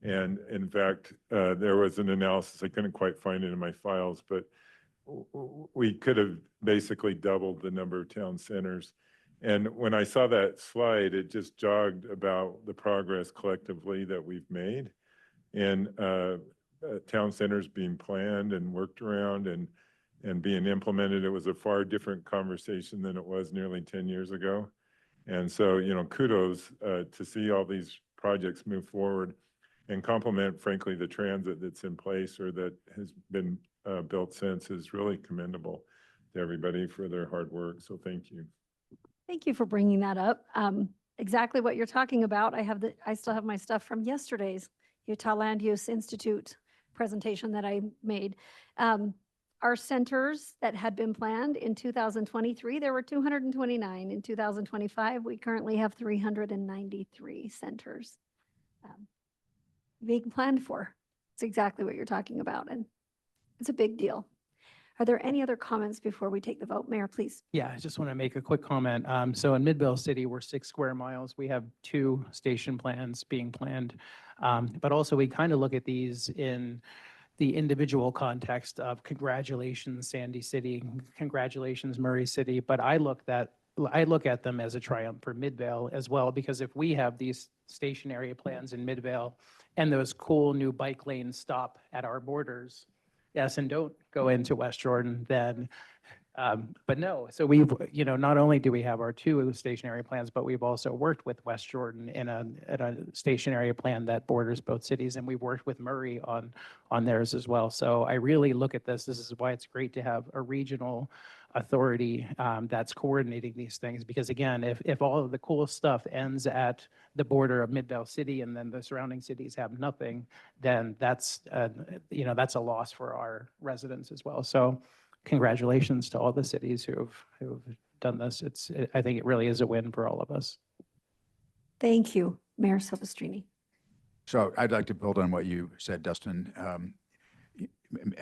And in fact, there was an analysis, I couldn't quite find it in my files, but we could have basically doubled the number of town centers. And when I saw that slide, it just jogged about the progress collectively that we've made. And town centers being planned and worked around and being implemented. It was a far different conversation than it was nearly 10 years ago. And so, you know, kudos to see all these projects move forward and complement, frankly, the transit that's in place or that has been built since is really commendable to everybody for their hard work. So thank you.
Thank you for bringing that up. Exactly what you're talking about. I still have my stuff from yesterday's Utah Land Use Institute presentation that I made. Our centers that had been planned in 2023, there were 229. In 2025, we currently have 393 centers being planned for. It's exactly what you're talking about, and it's a big deal. Are there any other comments before we take the vote? Mayor, please.
Yeah, I just want to make a quick comment. So in Midvale City, we're 6 square miles. We have 2 station plans being planned. But also we kind of look at these in the individual context of congratulations, Sandy City, congratulations, Murray City. But I look at them as a triumph for Midvale as well, because if we have these station area plans in Midvale and those cool new bike lanes stop at our borders, yes, and don't go into West Jordan, then, but no. So we've, you know, not only do we have our 2 stationary plans, but we've also worked with West Jordan in a stationary plan that borders both cities, and we've worked with Murray on theirs as well. So I really look at this. This is why it's great to have a regional authority that's coordinating these things, because again, if all of the cool stuff ends at the border of Midvale City and then the surrounding cities have nothing, then that's you know, that's a loss for our residents as well. So congratulations to all the cities who've done this. I think it really is a win for all of us.
Thank you, Mayor Silvestrini.
So I'd like to build on what you said, Dustin.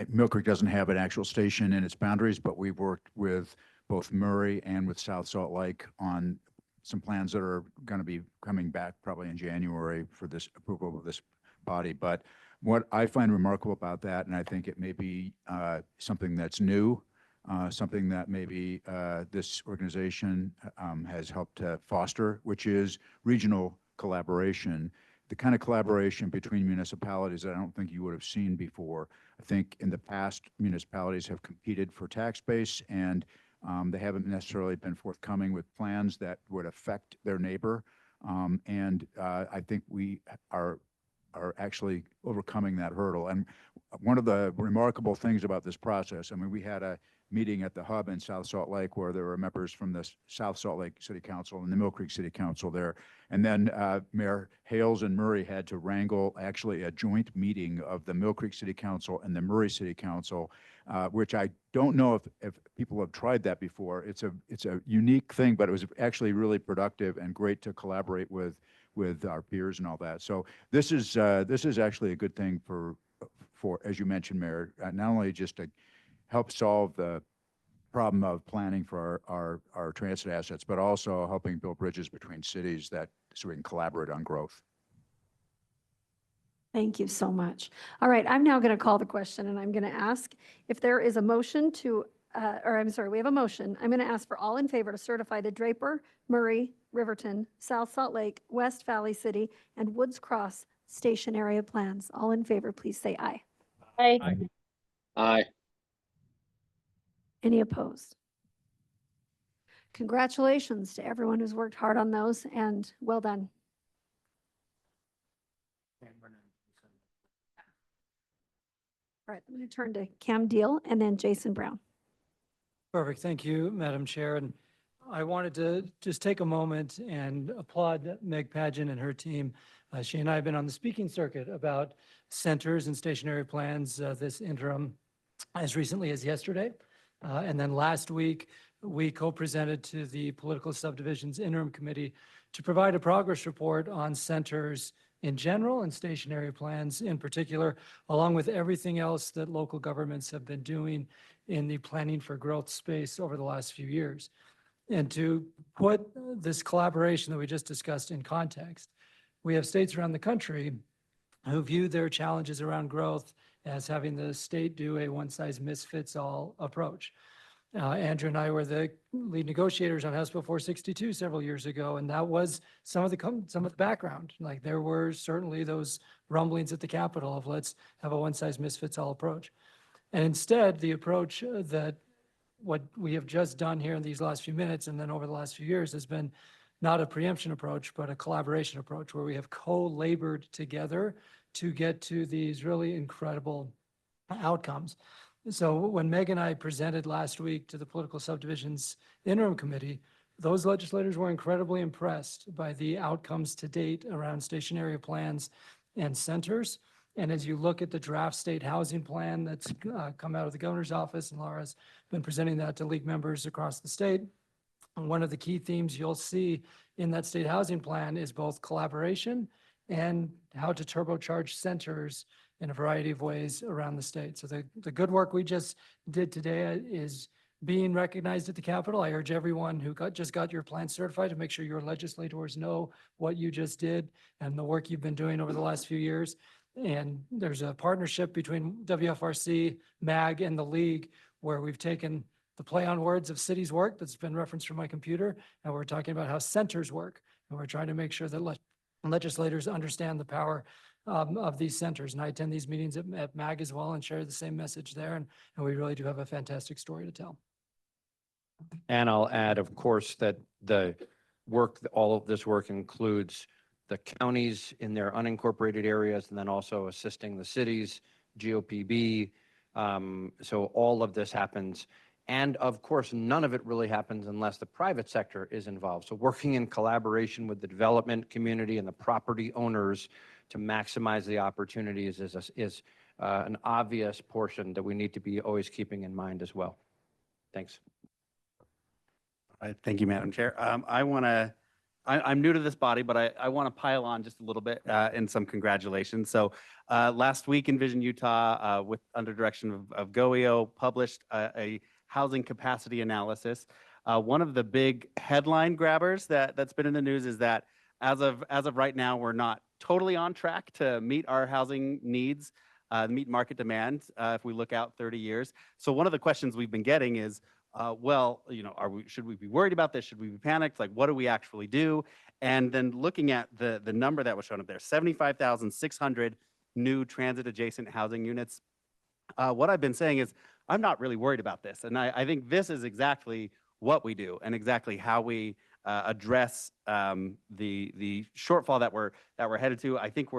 Mill Creek doesn't have an actual station in its boundaries, but we've worked with both Murray and with South Salt Lake on some plans that are going to be coming back probably in January for this approval of this body. But what I find remarkable about that, and I think it may be something that's new, something that maybe this organization has helped to foster, which is regional collaboration, the kind of collaboration between municipalities that I don't think you would have seen before. I think in the past, municipalities have competed for tax base, and they haven't necessarily been forthcoming with plans that would affect their neighbor. I think we are actually overcoming that hurdle. And one of the remarkable things about this process, I mean, we had a meeting at the hub in South Salt Lake where there were members from the South Salt Lake City Council and the Mill Creek City Council there. And then Mayor Hales and Murray had to wrangle actually a joint meeting of the Mill Creek City Council and the Murray City Council, which I don't know if people have tried that before. It's a unique thing, but it was actually really productive and great to collaborate with our peers and all that. So this is actually a good thing for as you mentioned, Mayor, not only just to help solve the problem of planning for our transit assets, but also helping build bridges between cities so we can collaborate on growth.
Thank you so much. All right, I'm now going to call the question, and I'm going to ask if there is a motion to, we have a motion. I'm going to ask for all in favor to certify the Draper, Murray, Riverton, South Salt Lake, West Valley City, and Woods Cross station area plans. All in favor, please say aye.
Aye.
Aye.
Aye.
Any opposed? Congratulations to everyone who's worked hard on those, and well done. All right, I'm going to turn to Cam Deal and then Jason Brown.
Perfect. Thank you, Madam Chair. And I wanted to just take a moment and applaud Meg Pageant and her team. She and I have been on the speaking circuit about centers and stationary plans this interim as recently as yesterday. And then last week, we co-presented to the Political Subdivisions Interim Committee to provide a progress report on centers in general and stationary plans in particular, along with everything else that local governments have been doing in the planning for growth space over the last few years. And to put this collaboration that we just discussed in context, we have states around the country who view their challenges around growth as having the state do a one-size-fits-all approach. Andrew and I were the lead negotiators on House Bill 462 several years ago, and that was some of the background. Like, there were certainly those rumblings at the Capitol of let's have a one-size-fits-all approach. And instead, the approach that what we have just done here in these last few minutes and then over the last few years has been not a preemption approach, but a collaboration approach where we have co-labored together to get to these really incredible outcomes. So when Meg and I presented last week to the Political Subdivisions Interim Committee, those legislators were incredibly impressed by the outcomes to date around station area plans and centers. And as you look at the draft state housing plan that's come out of the governor's office, and Laura's been presenting that to league members across the state, one of the key themes you'll see in that state housing plan is both collaboration and how to turbocharge centers in a variety of ways around the state. So the good work we just did today is being recognized at the Capitol. I urge everyone who just got your plan certified to make sure your legislators know what you just did and the work you've been doing over the last few years. And there's a partnership between WFRC, MAG, and the League where we've taken the play on words of cities work that's been referenced from my computer, and we're talking about how centers work. And we're trying to make sure that legislators understand the power of these centers. And I attend these meetings at MAG as well and share the same message there. And we really do have a fantastic story to tell.
And I'll add, of course, that the work, all of this work includes the counties in their unincorporated areas, and then also assisting the cities, GOPB. So all of this happens. And of course, none of it really happens unless the private sector is involved. So working in collaboration with the development community and the property owners to maximize the opportunities is an obvious portion that we need to be always keeping in mind as well. Thanks.
Thank you, Madam Chair. I'm new to this body, but I want to pile on just a little bit in some congratulations. So last week, Envision Utah, under direction of GOEO, published a housing capacity analysis. One of the big headline grabbers that's been in the news is that as of right now, we're not totally on track to meet our housing needs, meet market demand if we look out 30 years. So one of the questions we've been getting is, well, you know, should we be worried about this? Should we be panicked? Like, what do we actually do? And then looking at the number that was shown up there, 75,600 new transit adjacent housing units. What I've been saying is, I'm not really worried about this. And I think this is exactly what we do and exactly how we address the shortfall that we're headed to. I think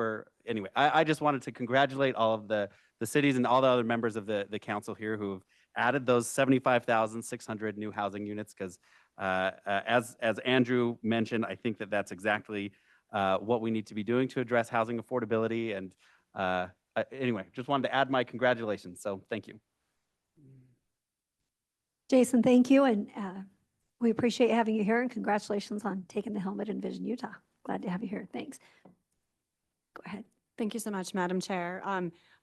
anyway, I just wanted to congratulate all of the cities and all the other members of the council here who have added those 75,600 new housing units, because as Andrew mentioned, I think that's exactly what we need to be doing to address housing affordability. And anyway, just wanted to add my congratulations. So thank you.
Jason, thank you. And we appreciate having you here, and congratulations on taking the helm at Envision Utah. Glad to have you here. Thanks. Go ahead.
Thank you so much, Madam Chair.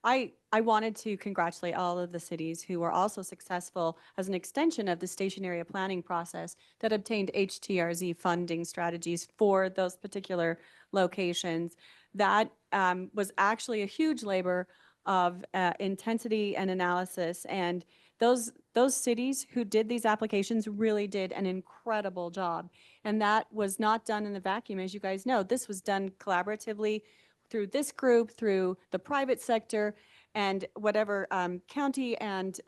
I wanted to congratulate all of the cities who were also successful as an extension of the station area planning process that obtained HTRZ funding strategies for those particular locations. That was actually a huge labor of intensity and analysis, and those cities who did these applications really did an incredible job. And that was not done in a vacuum, as you guys know. This was done collaboratively through this group, through the private sector, and whatever county and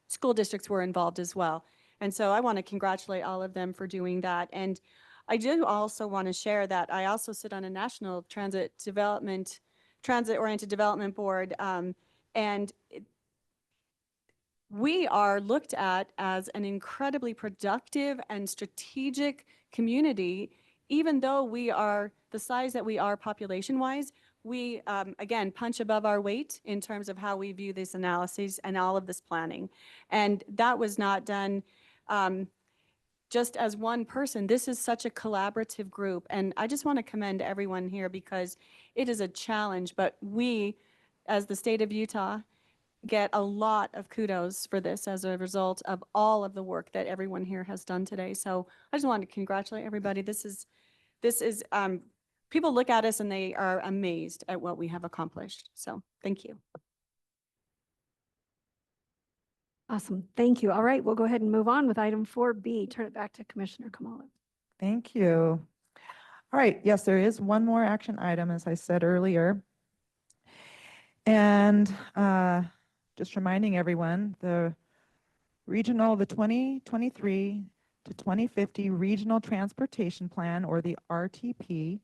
school districts were involved as well. And so I want to congratulate all of them for doing that. And I do also want to share that I also sit on a national transit-oriented development board, and we are looked at as an incredibly productive and strategic community. Even though we are the size that we are population-wise, we, again, punch above our weight in terms of how we view these analyses and all of this planning. And that was not done just as one person. This is such a collaborative group. And I just want to commend everyone here because it is a challenge, but we, as the state of Utah, get a lot of kudos for this as a result of all of the work that everyone here has done today. So I just wanted to congratulate everybody. This is, people look at us and they are amazed at what we have accomplished. So thank you.
Awesome. Thank you. All right, we'll go ahead and move on with item 4B. Turn it back to Commissioner Kamala.
Thank you. All right, yes, there is one more action item, as I said earlier. And just reminding everyone, the 2023 to 2050 Regional Transportation Plan, or the RTP,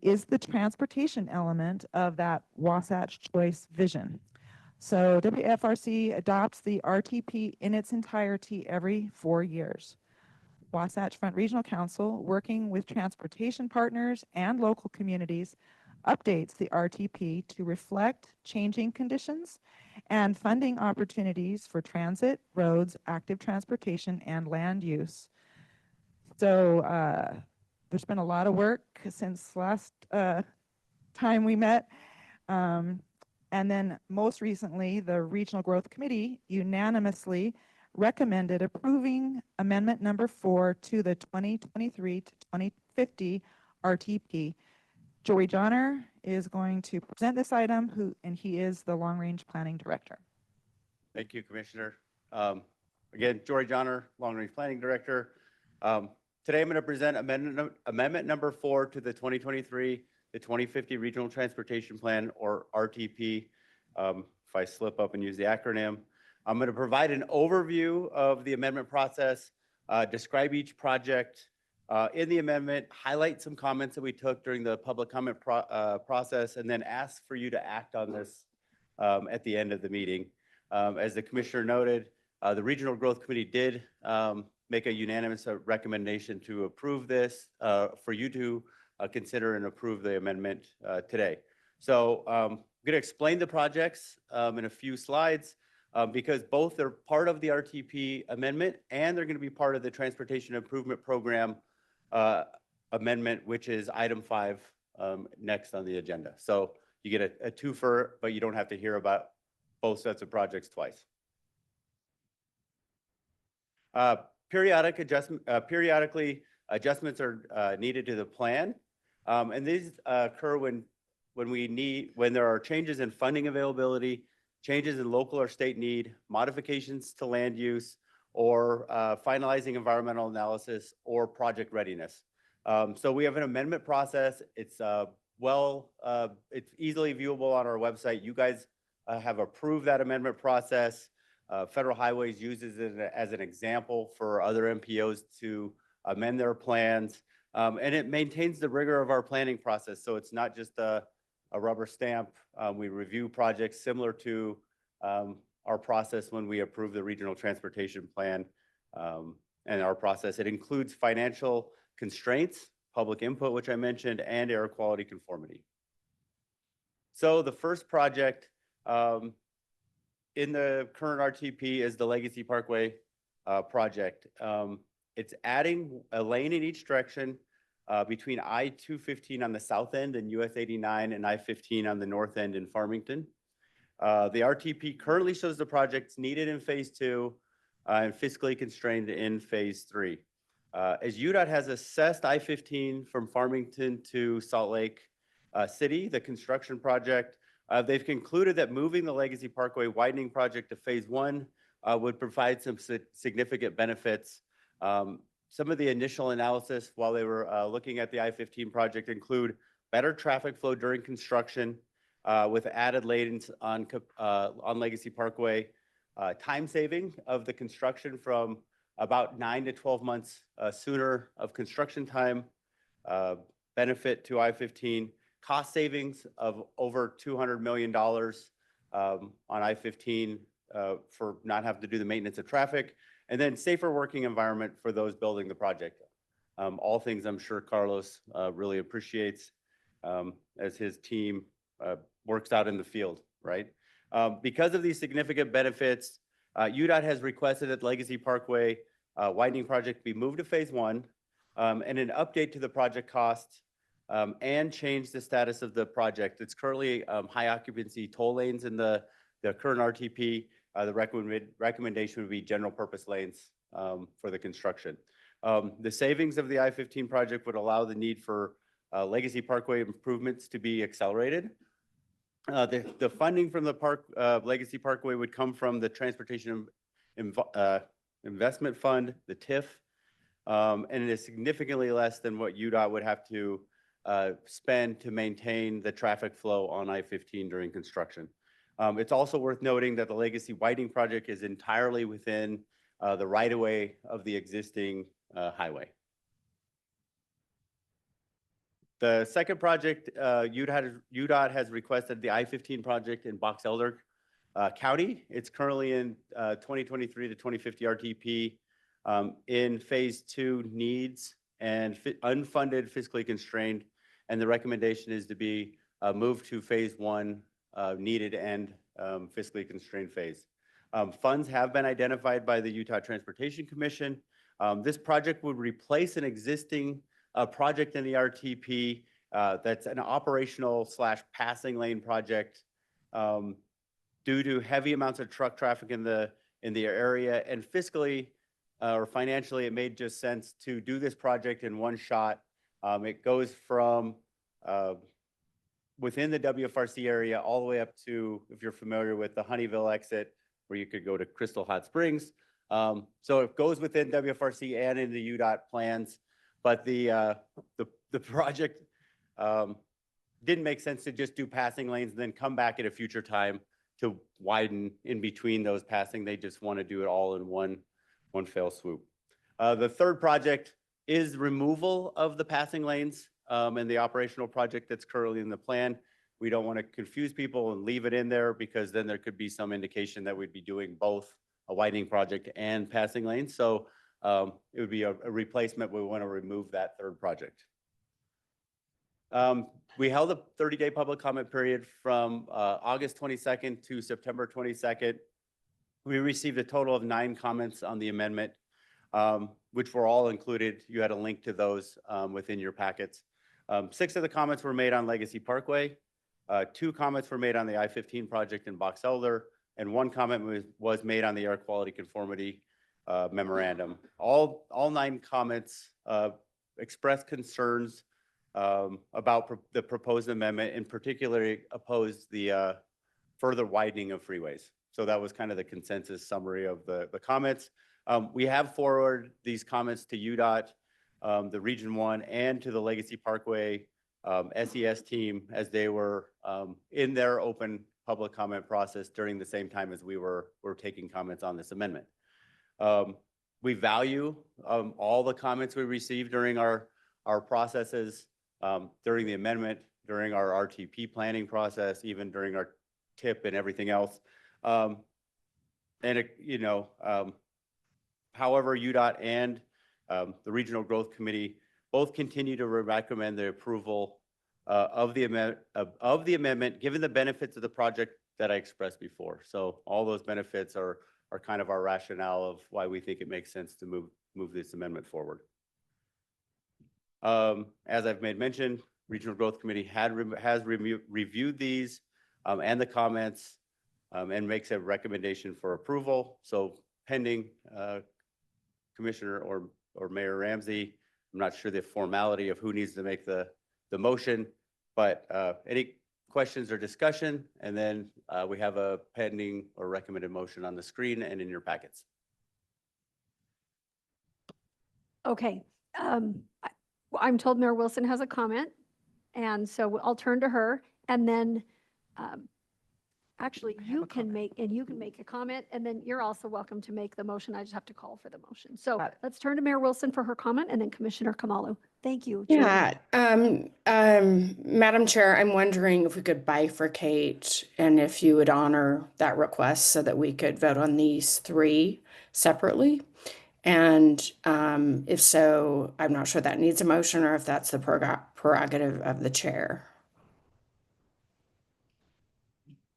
is the transportation element of that Wasatch Choice vision. So WFRC adopts the RTP in its entirety every 4 years. Wasatch Front Regional Council, working with transportation partners and local communities, updates the RTP to reflect changing conditions and funding opportunities for transit, roads, active transportation, and land use. So there's been a lot of work since last time we met. And then most recently, the Regional Growth Committee unanimously recommended approving Amendment Number 4 to the 2023 to 2050 RTP. Joey Johnner is going to present this item, and he is the Long Range Planning Director.
Thank you, Commissioner. Again, Jory Johnner, Long Range Planning Director. Today, I'm going to present Amendment Number 4 to the 2023 to 2050 Regional Transportation Plan, or RTP. If I slip up and use the acronym, I'm going to provide an overview of the amendment process, describe each project in the amendment, highlight some comments that we took during the public comment process, and then ask for you to act on this at the end of the meeting. As the Commissioner noted, the Regional Growth Committee did make a unanimous recommendation to approve this for you to consider and approve the amendment today. So I'm going to explain the projects in a few slides because both are part of the RTP amendment and they're going to be part of the Transportation Improvement Program amendment, which is item 5 next on the agenda. So you get a twofer, but you don't have to hear about both sets of projects twice. Periodically, adjustments are needed to the plan, and these occur when there are changes in funding availability, changes in local or state need, modifications to land use, or finalizing environmental analysis or project readiness. So we have an amendment process. It's it's easily viewable on our website. You guys have approved that amendment process. Federal Highways uses it as an example for other MPOs to amend their plans. And it maintains the rigor of our planning process. So it's not just a rubber stamp. We review projects similar to our process when we approve the regional transportation plan and our process. It includes financial constraints, public input, which I mentioned, and air quality conformity. So the first project in the current RTP is the Legacy Parkway project. It's adding a lane in each direction between I-215 on the south end and US 89 and I-15 on the north end in Farmington. The RTP currently shows the projects needed in phase 2 and fiscally constrained in phase 3. As UDOT has assessed I-15 from Farmington to Salt Lake City, the construction project, they've concluded that moving the Legacy Parkway widening project to phase 1 would provide some significant benefits. Some of the initial analysis while they were looking at the I-15 project include better traffic flow during construction with added lanes on Legacy Parkway, time saving of the construction from about 9 to 12 months sooner of construction time, benefit to I-15, cost savings of over $200 million on I-15 for not having to do the maintenance of traffic, and then safer working environment for those building the project. All things I'm sure Carlos really appreciates as his team works out in the field, right? Because of these significant benefits, UDOT has requested that Legacy Parkway widening project be moved to phase 1 and an update to the project cost and change the status of the project. It's currently high occupancy toll lanes in the
the current RTP, the recommendation would be general purpose lanes for the construction. The savings of the I-15 project would allow the need for Legacy Parkway improvements to be accelerated. The funding from the Legacy Parkway would come from the Transportation Investment Fund, the TIF, and it is significantly less than what UDOT would have to spend to maintain the traffic flow on I-15 during construction. It's also worth noting that the Legacy Widening project is entirely within the right-of-way of the existing highway. The second project, UDOT has requested the I-15 project in Box Elder County. It's currently in 2023 to 2050 RTP in phase 2 needs and unfunded fiscally constrained. And the recommendation is to be moved to phase 1 needed and fiscally constrained phase. Funds have been identified by the Utah Transportation Commission. This project would replace an existing project in the RTP that's an operational / passing lane project due to heavy amounts of truck traffic in the area, and fiscally or financially, it made just sense to do this project in one shot. It goes from within the WFRC area all the way up to, if you're familiar with the Honeyville exit, where you could go to Crystal Hot Springs. So it goes within WFRC and in the UDOT plans, but the project didn't make sense to just do passing lanes and then come back at a future time to widen in between those passing. They just want to do it all in one fell swoop. The third project is removal of the passing lanes and the operational project that's currently in the plan. We don't want to confuse people and leave it in there, because then there could be some indication that we'd be doing both a widening project and passing lanes. So it would be a replacement. We want to remove that third project. We held a 30-day public comment period from August 22nd to September 22nd. We received a total of 9 comments on the amendment, which were all included. You had a link to those within your packets. 6 of the comments were made on Legacy Parkway. 2 comments were made on the I-15 project in Box Elder, and 1 comment was made on the air quality conformity memorandum. All 9 comments expressed concerns about the proposed amendment, and particularly opposed the further widening of freeways. So that was kind of the consensus summary of the comments. We have forwarded these comments to UDOT, the Region 1, and to the Legacy Parkway SES team, as they were in their open public comment process during the same time as we were taking comments on this amendment. We value all the comments we received during our processes, during the amendment, during our RTP planning process, even during our TIP and everything else. However, UDOT and the Regional Growth Committee both continue to recommend the approval of the amendment, given the benefits of the project that I expressed before. So all those benefits are kind of our rationale of why we think it makes sense to move this amendment forward. As I've made mention, Regional Growth Committee has reviewed these and the comments and makes a recommendation for approval. So pending Commissioner or Mayor Ramsey, I'm not sure the formality of who needs to make the motion, but any questions or discussion, and then we have a pending or recommended motion on the screen and in your packets.
Okay. I'm told Mayor Wilson has a comment, and so I'll turn to her, and then actually you can make a comment, and then you're also welcome to make the motion. I just have to call for the motion. So let's turn to Mayor Wilson for her comment, and then Commissioner Kamalu. Thank you.
Yeah, Madam Chair, I'm wondering if we could bifurcate and if you would honor that request so that we could vote on these 3 separately. And if so, I'm not sure that needs a motion or if that's the prerogative of the chair.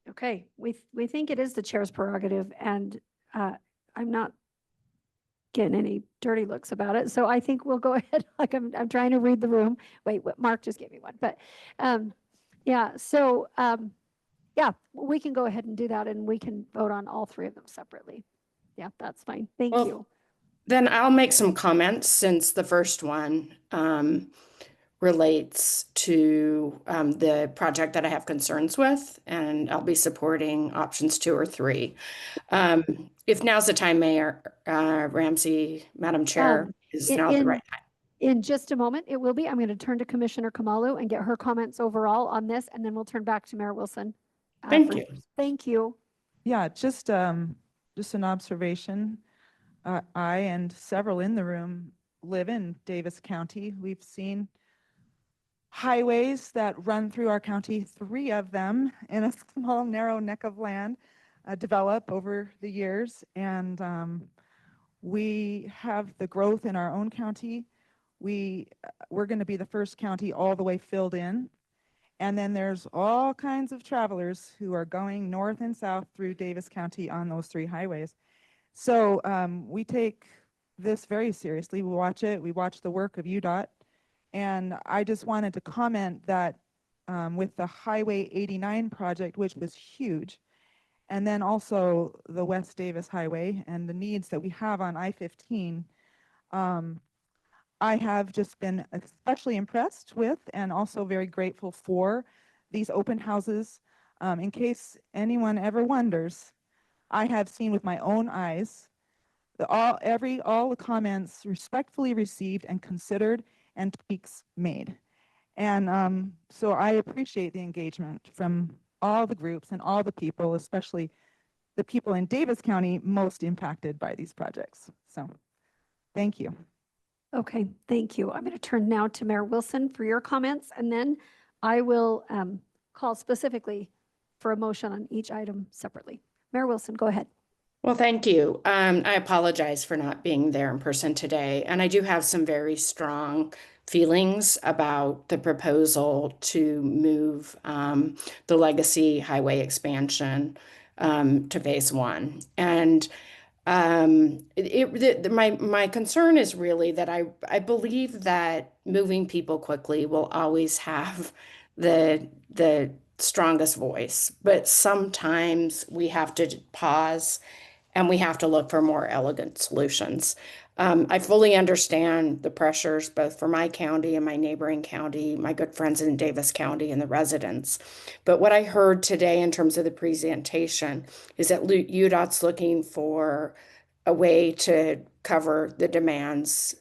Okay, we think it is the chair's prerogative, and I'm not getting any dirty looks about it. So I think we'll go ahead. Like I'm trying to read the room. Wait, what Mark just gave me one, but yeah. So Yeah, we can go ahead and do that and we can vote on all three of them separately. Yeah, that's fine. Thank
Well,
you.
Then I'll make some comments since the first one relates to the project that I have concerns with, and I'll be supporting options 2 or 3. If now's the time, Mayor Ramsey, Madam Chair, is now the right time.
In just a moment, it will be. I'm going to turn to Commissioner Kamalu and get her comments overall on this, and then we'll turn back to Mayor Wilson.
Thank you.
Thank you.
Yeah, just an observation. I and several in the room live in Davis County. We've seen highways that run through our county, 3 of them in a small, narrow neck of land, develop over the years. And we have the growth in our own county. We're going to be the first county all the way filled in. And then there's all kinds of travelers who are going north and south through Davis County on those 3 highways. So we take this very seriously. We watch it. We watch the work of UDOT. And I just wanted to comment that with the Highway 89 project, which was huge, and then also the West Davis Highway and the needs that we have on I-15, I have just been especially impressed with and also very grateful for these open houses. In case anyone ever wonders, I have seen with my own eyes all the comments respectfully received and considered and tweaks made. And so I appreciate the engagement from all the groups and all the people, especially the people in Davis County most impacted by these projects. So thank you.
Okay, thank you. I'm going to turn now to Mayor Wilson for your comments, and then I will call specifically for a motion on each item separately. Mayor Wilson, go ahead.
Well, thank you. I apologize for not being there in person today. And I do have some very strong feelings about the proposal to move the legacy highway expansion to phase 1. And my concern is really that I believe that moving people quickly will always have the strongest voice, but sometimes we have to pause and we have to look for more elegant solutions. I fully understand the pressures both for my county and my neighboring county, my good friends in Davis County and the residents. But what I heard today in terms of the presentation is that UDOT's looking for a way to cover the demands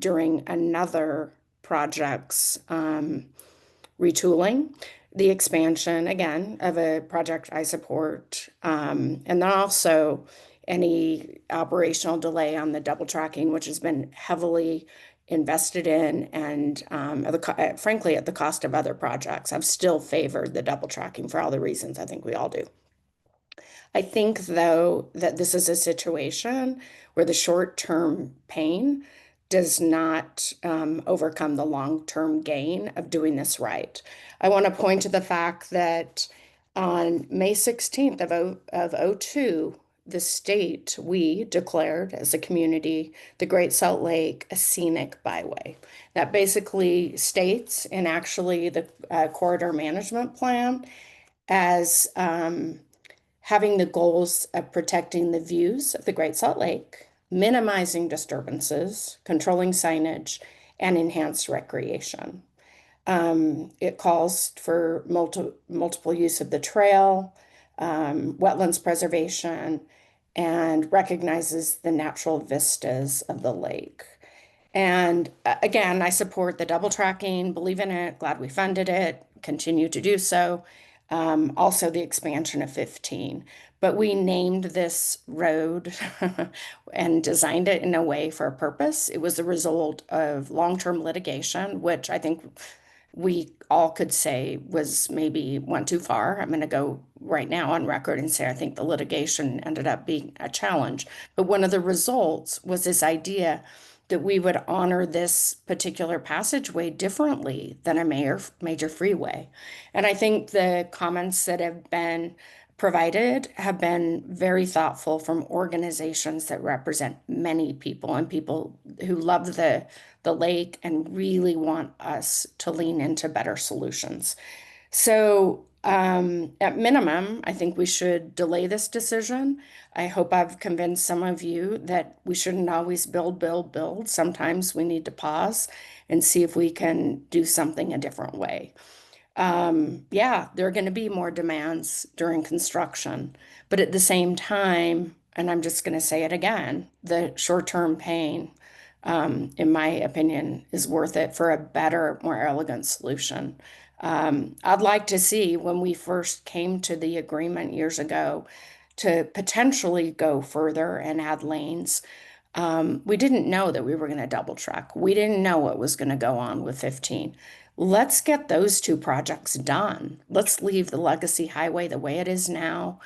during another project's retooling, the expansion, again, of a project I support, and then also any operational delay on the double tracking, which has been heavily invested in and frankly, at the cost of other projects. I've still favored the double tracking for all the reasons I think we all do. I think, though, that this is a situation where the short-term pain does not overcome the long-term gain of doing this right. I want to point to the fact that on May 16th of 2002, the state, we declared as a community, the Great Salt Lake a scenic byway. That basically states, and actually the corridor management plan, as having the goals of protecting the views of the Great Salt Lake, minimizing disturbances, controlling signage, and enhanced recreation. It calls for multiple use of the trail, wetlands preservation, and recognizes the natural vistas of the lake. And again, I support the double tracking, believe in it, glad we funded it, continue to do so. Also the expansion of 15. But we named this road and designed it in a way for a purpose. It was the result of long-term litigation, which I think we all could say went too far. I'm going to go right now on record and say I think the litigation ended up being a challenge. But one of the results was this idea that we would honor this particular passageway differently than a major freeway. And I think the comments that have been provided have been very thoughtful from organizations that represent many people and people who love the lake and really want us to lean into better solutions. So At minimum, I think we should delay this decision. I hope I've convinced some of you that we shouldn't always build, build, build. Sometimes we need to pause and see if we can do something a different way. Yeah, there are going to be more demands during construction, but at the same time, and I'm just going to say it again, the short-term pain, in my opinion, is worth it for a better, more elegant solution. I'd like to see when we first came to the agreement years ago to potentially go further and add lanes. We didn't know that we were going to double track. We didn't know what was going to go on with 15. Let's get those two projects done. Let's leave the legacy highway the way it is now.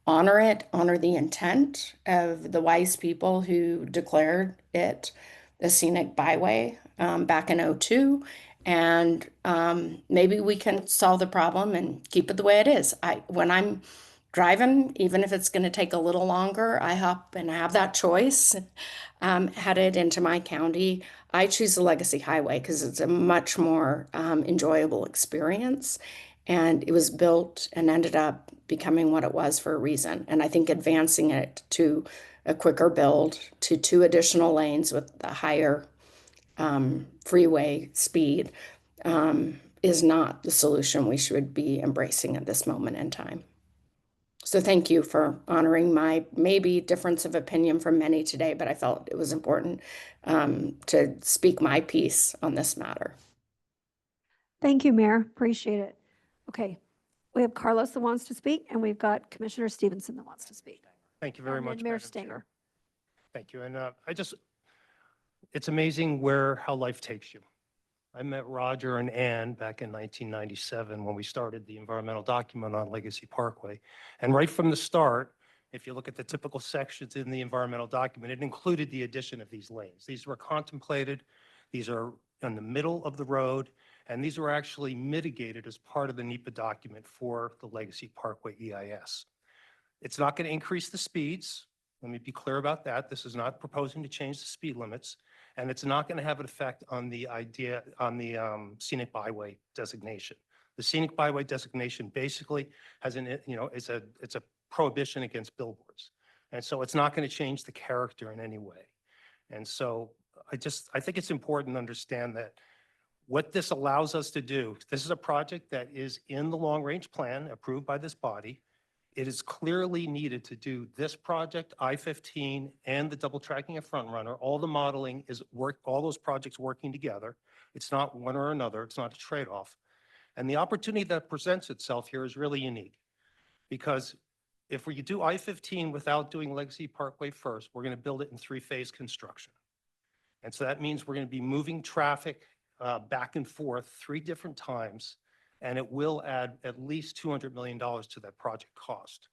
Honor it, honor the intent of the wise people who declared it a scenic byway back in '02. And maybe we can solve the problem and keep it the way it is. When I'm driving, even if it's going to take a little longer, I hop and have that choice headed into my county. I choose the Legacy Highway because it's a much more enjoyable experience. And it was built and ended up becoming what it was for a reason. And I think advancing it to a quicker build, to 2 additional lanes with the higher freeway speed is not the solution we should be embracing at this moment in time. So thank you for honoring my maybe difference of opinion from many today, but I felt it was important to speak my piece on this matter.
Thank you, Mayor. Appreciate it. Okay, we have Carlos that wants to speak, and we've got Commissioner Stevenson that wants to speak.
Thank you very
And then
much,
Mayor
Madam
Stanger.
Chair. Thank you. And it's amazing how life takes you. I met Roger and Ann back in 1997 when we started the environmental document on Legacy Parkway. And right from the start, if you look at the typical sections in the environmental document, it included the addition of these lanes. These were contemplated. These are in the middle of the road. And these were actually mitigated as part of the NEPA document for the Legacy Parkway EIS. It's not going to increase the speeds. Let me be clear about that. This is not proposing to change the speed limits, and it's not going to have an effect on the scenic byway designation. The scenic byway designation basically has it's a prohibition against billboards. And so it's not going to change the character in any way. And so I think it's important to understand that what this allows us to do, this is a project that is in the long-range plan approved by this body. It is clearly needed to do this project, I-15, and the double tracking of Front Runner. All the modeling all those projects working together. It's not one or another. It's not a trade-off. And the opportunity that presents itself here is really unique because if we do I-15 without doing Legacy Parkway first, we're going to build it in 3-phase construction. And so that means we're going to be moving traffic back and forth 3 different times, and it will add at least $200 million to that project cost.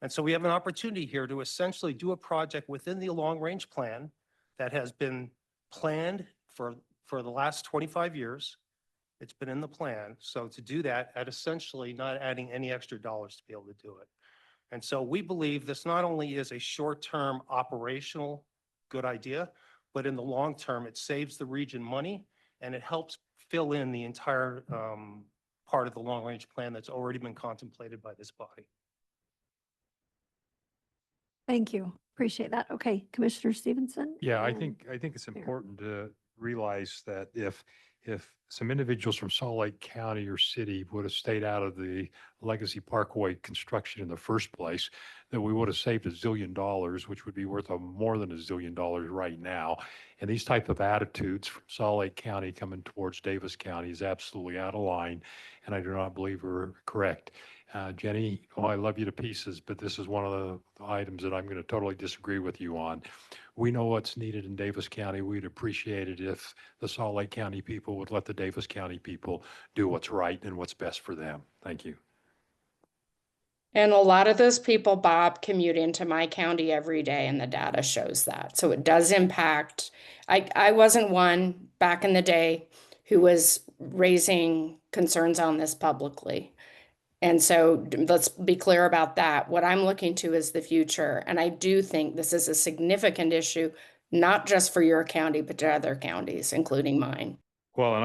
And so we have an opportunity here to essentially do a project within the long-range plan that has been planned for the last 25 years. It's been in the plan. So to do that at essentially not adding any extra dollars to be able to do it. And so we believe this not only is a short-term operational good idea, but in the long term, it saves the region money and it helps fill in the entire part of the long-range plan that's already been contemplated by this body.
Thank you. Appreciate that. Okay, Commissioner Stevenson.
Yeah, I
and
think it's
Mayor.
important to realize that if some individuals from Salt Lake County or city would have stayed out of the Legacy Parkway construction in the first place, that we would have saved $1 zillion, which would be worth more than $1 zillion right now. And these type of attitudes from Salt Lake County coming towards Davis County is absolutely out of line, and I do not believe are correct. Jenny, I love you to pieces, but this is one of the items that I'm going to totally disagree with you on. We know what's needed in Davis County. We'd appreciate it if the Salt Lake County people would let the Davis County people do what's right and what's best for them. Thank you.
And a lot of those people, Bob, commute into my county every day, and the data shows that. So it does impact. I wasn't one back in the day who was raising concerns on this publicly. And so let's be clear about that. What I'm looking to is the future. And I do think this is a significant issue, not just for your county, but to other counties, including mine.
Well, and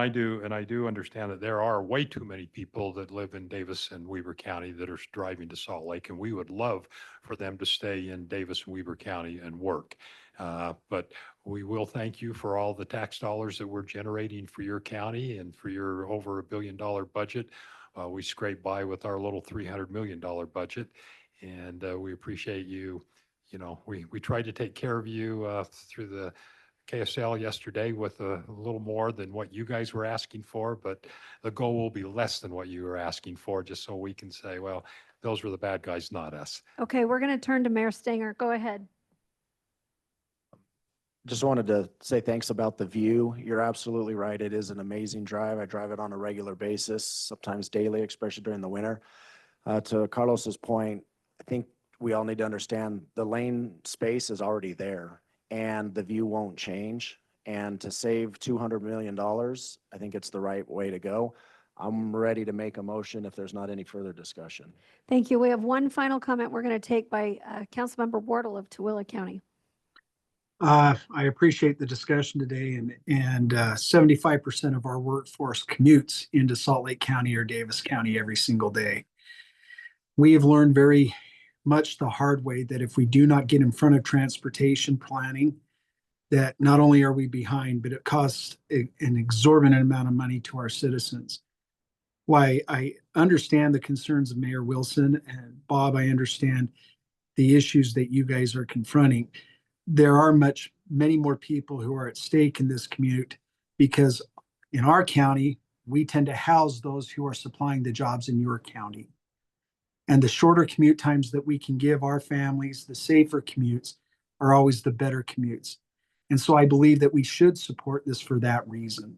I do understand that there are way too many people that live in Davis and Weber County that are driving to Salt Lake, and we would love for them to stay in Davis and Weber County and work. But we will thank you for all the tax dollars that we're generating for your county and for your over $1 billion budget. We scrape by with our little $300 million budget, and we appreciate you. You know, we tried to take care of you through the KSL yesterday with a little more than what you guys were asking for, but the goal will be less than what you were asking for, just so we can say, well, those were the bad guys, not us.
Okay, we're going to turn to Mayor Stanger. Go ahead.
Just wanted to say thanks about the view. You're absolutely right. It is an amazing drive. I drive it on a regular basis, sometimes daily, especially during the winter. To Carlos's point, I think we all need to understand the lane space is already there and the view won't change. And to save $200 million, I think it's the right way to go. I'm ready to make a motion if there's not any further discussion.
Thank you. We have one final comment we're going to take by Councilmember Wardle of Tooele County.
I appreciate the discussion today, and 75% of our workforce commutes into Salt Lake County or Davis County every single day. We have learned very much the hard way that if we do not get in front of transportation planning, that not only are we behind, but it costs an exorbitant amount of money to our citizens. Why I understand the concerns of Mayor Wilson and Bob, I understand the issues that you guys are confronting. There are many more people who are at stake in this commute because in our county, we tend to house those who are supplying the jobs in your county. And the shorter commute times that we can give our families, the safer commutes, are always the better commutes. And so I believe that we should support this for that reason.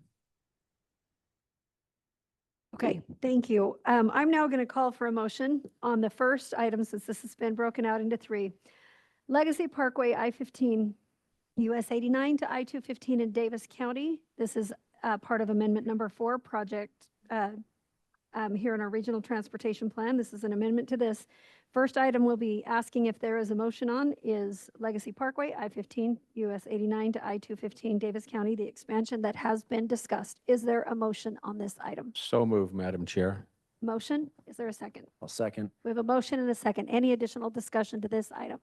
Okay, thank you. I'm now going to call for a motion on the first item, since this has been broken out into three. Legacy Parkway I-15, US 89 to I-215 in Davis County. This is part of Amendment Number 4 project here in our Regional Transportation Plan. This is an amendment to this. First item we'll be asking if there is a motion on is Legacy Parkway I-15, US 89 to I-215 Davis County, the expansion that has been discussed. Is there a motion on this item?
So moved, Madam Chair.
Motion? Is there a second?
I'll second.
We have a motion and a second. Any additional discussion to this item?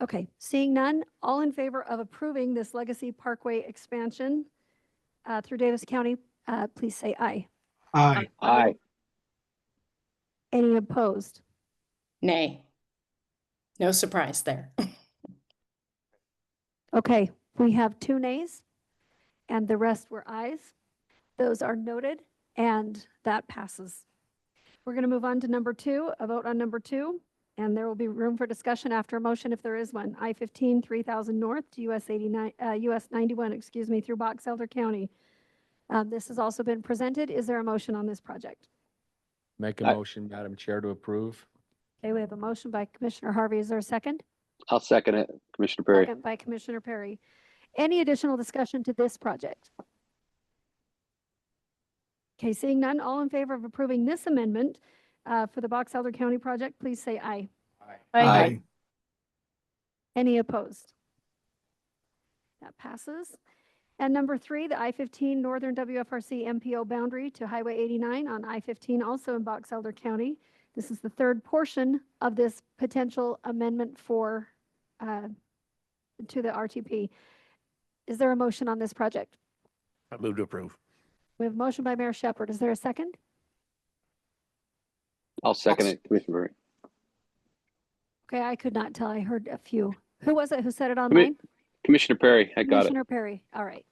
Okay, seeing none, all in favor of approving this Legacy Parkway expansion through Davis County, please say aye.
Aye.
Aye.
Any opposed?
Nay. No surprise there.
Okay, we have 2 nays and the rest were ayes. Those are noted and that passes. We're going to move on to number 2, a vote on number 2. And there will be room for discussion after a motion if there is one. I-15, 3000 North to US 91, through Box Elder County. This has also been presented. Is there a motion on this project?
Make a motion, Madam Chair, to approve.
Okay, we have a motion by Commissioner Harvey. Is there a second?
I'll second it, Commissioner Perry.
Second by Commissioner Perry. Any additional discussion to this project? Okay, seeing none, all in favor of approving this amendment for the Box Elder County project, please say aye.
Aye.
Any opposed? That passes. And number 3, the I-15 Northern WFRC MPO boundary to Highway 89 on I-15, also in Box Elder County. This is the third portion of this potential amendment for to the RTP. Is there a motion on this project?
I move to approve.
We have a motion by Mayor Shepherd. Is there a second?
I'll second it, Commissioner Perry.
Okay, I could not tell. I heard a few. Who was it who said it online?
Commissioner Perry, I got it.
Commissioner Perry. All right.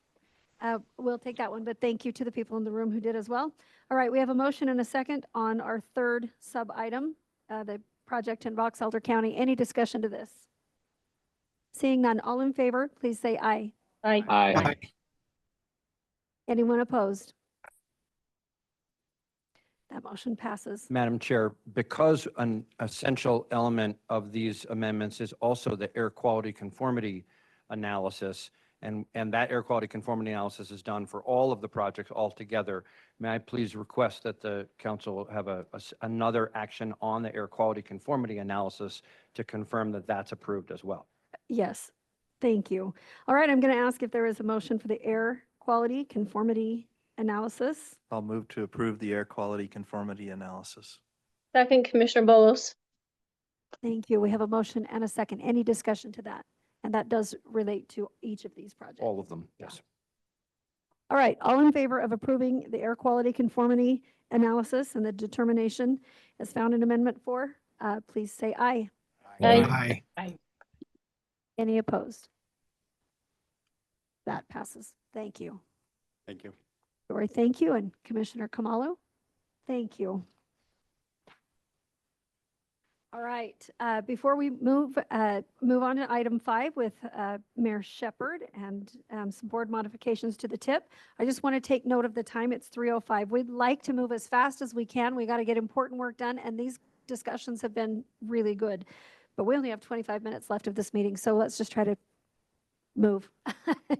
We'll take that one, but thank you to the people in the room who did as well. All right, we have a motion and a second on our third sub item, the project in Box Elder County. Any discussion to this? Seeing none, all in favor, please say aye.
Aye.
Aye.
Anyone opposed? That motion passes.
Madam Chair, because an essential element of these amendments is also the air quality conformity analysis, and that air quality conformity analysis is done for all of the projects altogether, may I please request that the council have another action on the air quality conformity analysis to confirm that that's approved as well?
Yes. Thank you. All right, I'm going to ask if there is a motion for the air quality conformity analysis.
I'll move to approve the air quality conformity analysis.
Second, Commissioner Bolos.
Thank you. We have a motion and a second. Any discussion to that? And that does relate to each of these projects.
All of them, yes.
All right, all in favor of approving the air quality conformity analysis and the determination as found in Amendment 4, please say aye.
Aye.
Aye.
Any opposed? That passes. Thank you.
Thank you.
Dory, thank you. And Commissioner Kamalu, thank you. All right, before we move on to item 5 with Mayor Shepherd and some board modifications to the tip, I just want to take note of the time. It's 3:05. We'd like to move as fast as we can. We got to get important work done, and these discussions have been really good. But we only have 25 minutes left of this meeting, so let's just try to move,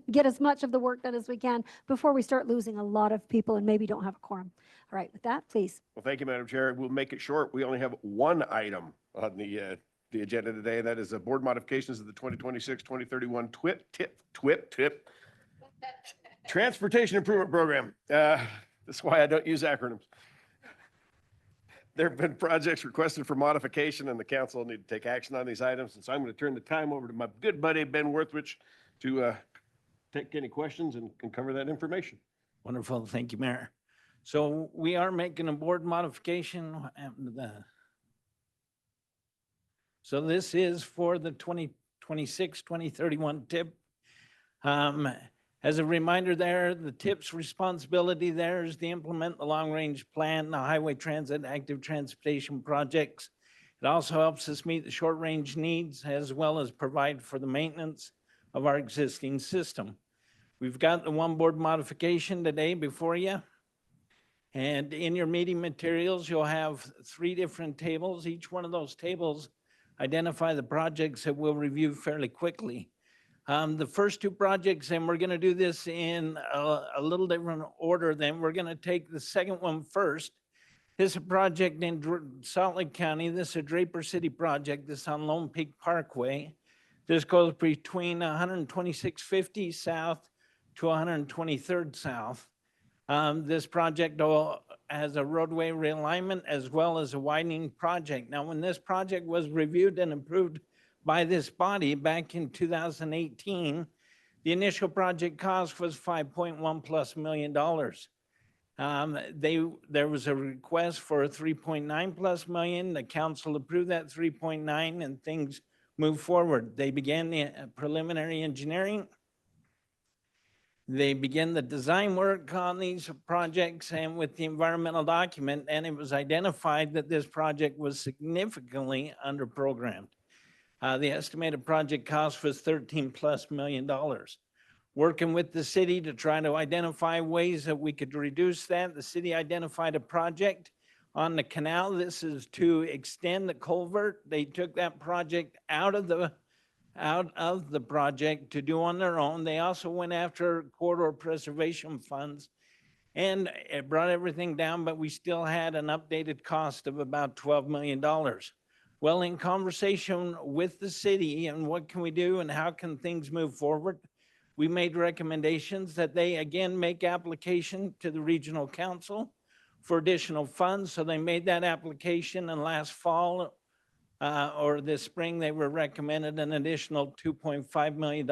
get as much of the work done as we can before we start losing a lot of people and maybe don't have a quorum. All right, with that, please.
Well, thank you, Madam Chair. We'll make it short. We only have one item on the agenda today, and that is the board modifications of the 2026-2031 TWIP Transportation Improvement Program. That's why I don't use acronyms. There have been projects requested for modification, and the council will need to take action on these items. And so I'm going to turn the time over to my good buddy, Ben Worthwich, to take any questions and cover that information.
Wonderful. Thank you, Mayor. So we are making a board modification. What happened to that? So this is for the 2026-2031 TIP. As a reminder there, the TIP's responsibility there is to implement the long-range plan, the highway transit, active transportation projects. It also helps us meet the short-range needs as well as provide for the maintenance of our existing system. We've got the one board modification today before you. And in your meeting materials, you'll have 3 different tables. Each one of those tables identify the projects that we'll review fairly quickly. The first 2 projects, and we're going to do this in a little different order then. We're going to take the second one first. This is a project in Salt Lake County. This is a Draper City project. This is on Lone Peak Parkway. This goes between 12650 South to 123rd South. This project has a roadway realignment as well as a widening project. Now, when this project was reviewed and approved by this body back in 2018, the initial project cost was $5.1+ million. There was a request for a $3.9+ million. The council approved that 3.9 and things moved forward. They began the preliminary engineering. They began the design work on these projects and with the environmental document, and it was identified that this project was significantly underprogrammed. The estimated project cost was $13+ million. Working with the city to try to identify ways that we could reduce that, the city identified a project on the canal. This is to extend the culvert. They took that project out of the project to do on their own. They also went after corridor preservation funds and it brought everything down, but we still had an updated cost of about $12 million. Well, in conversation with the city and what can we do and how can things move forward, we made recommendations that they again make application to the regional council for additional funds. So they made that application, and last fall or this spring, they were recommended an additional $2.5 million.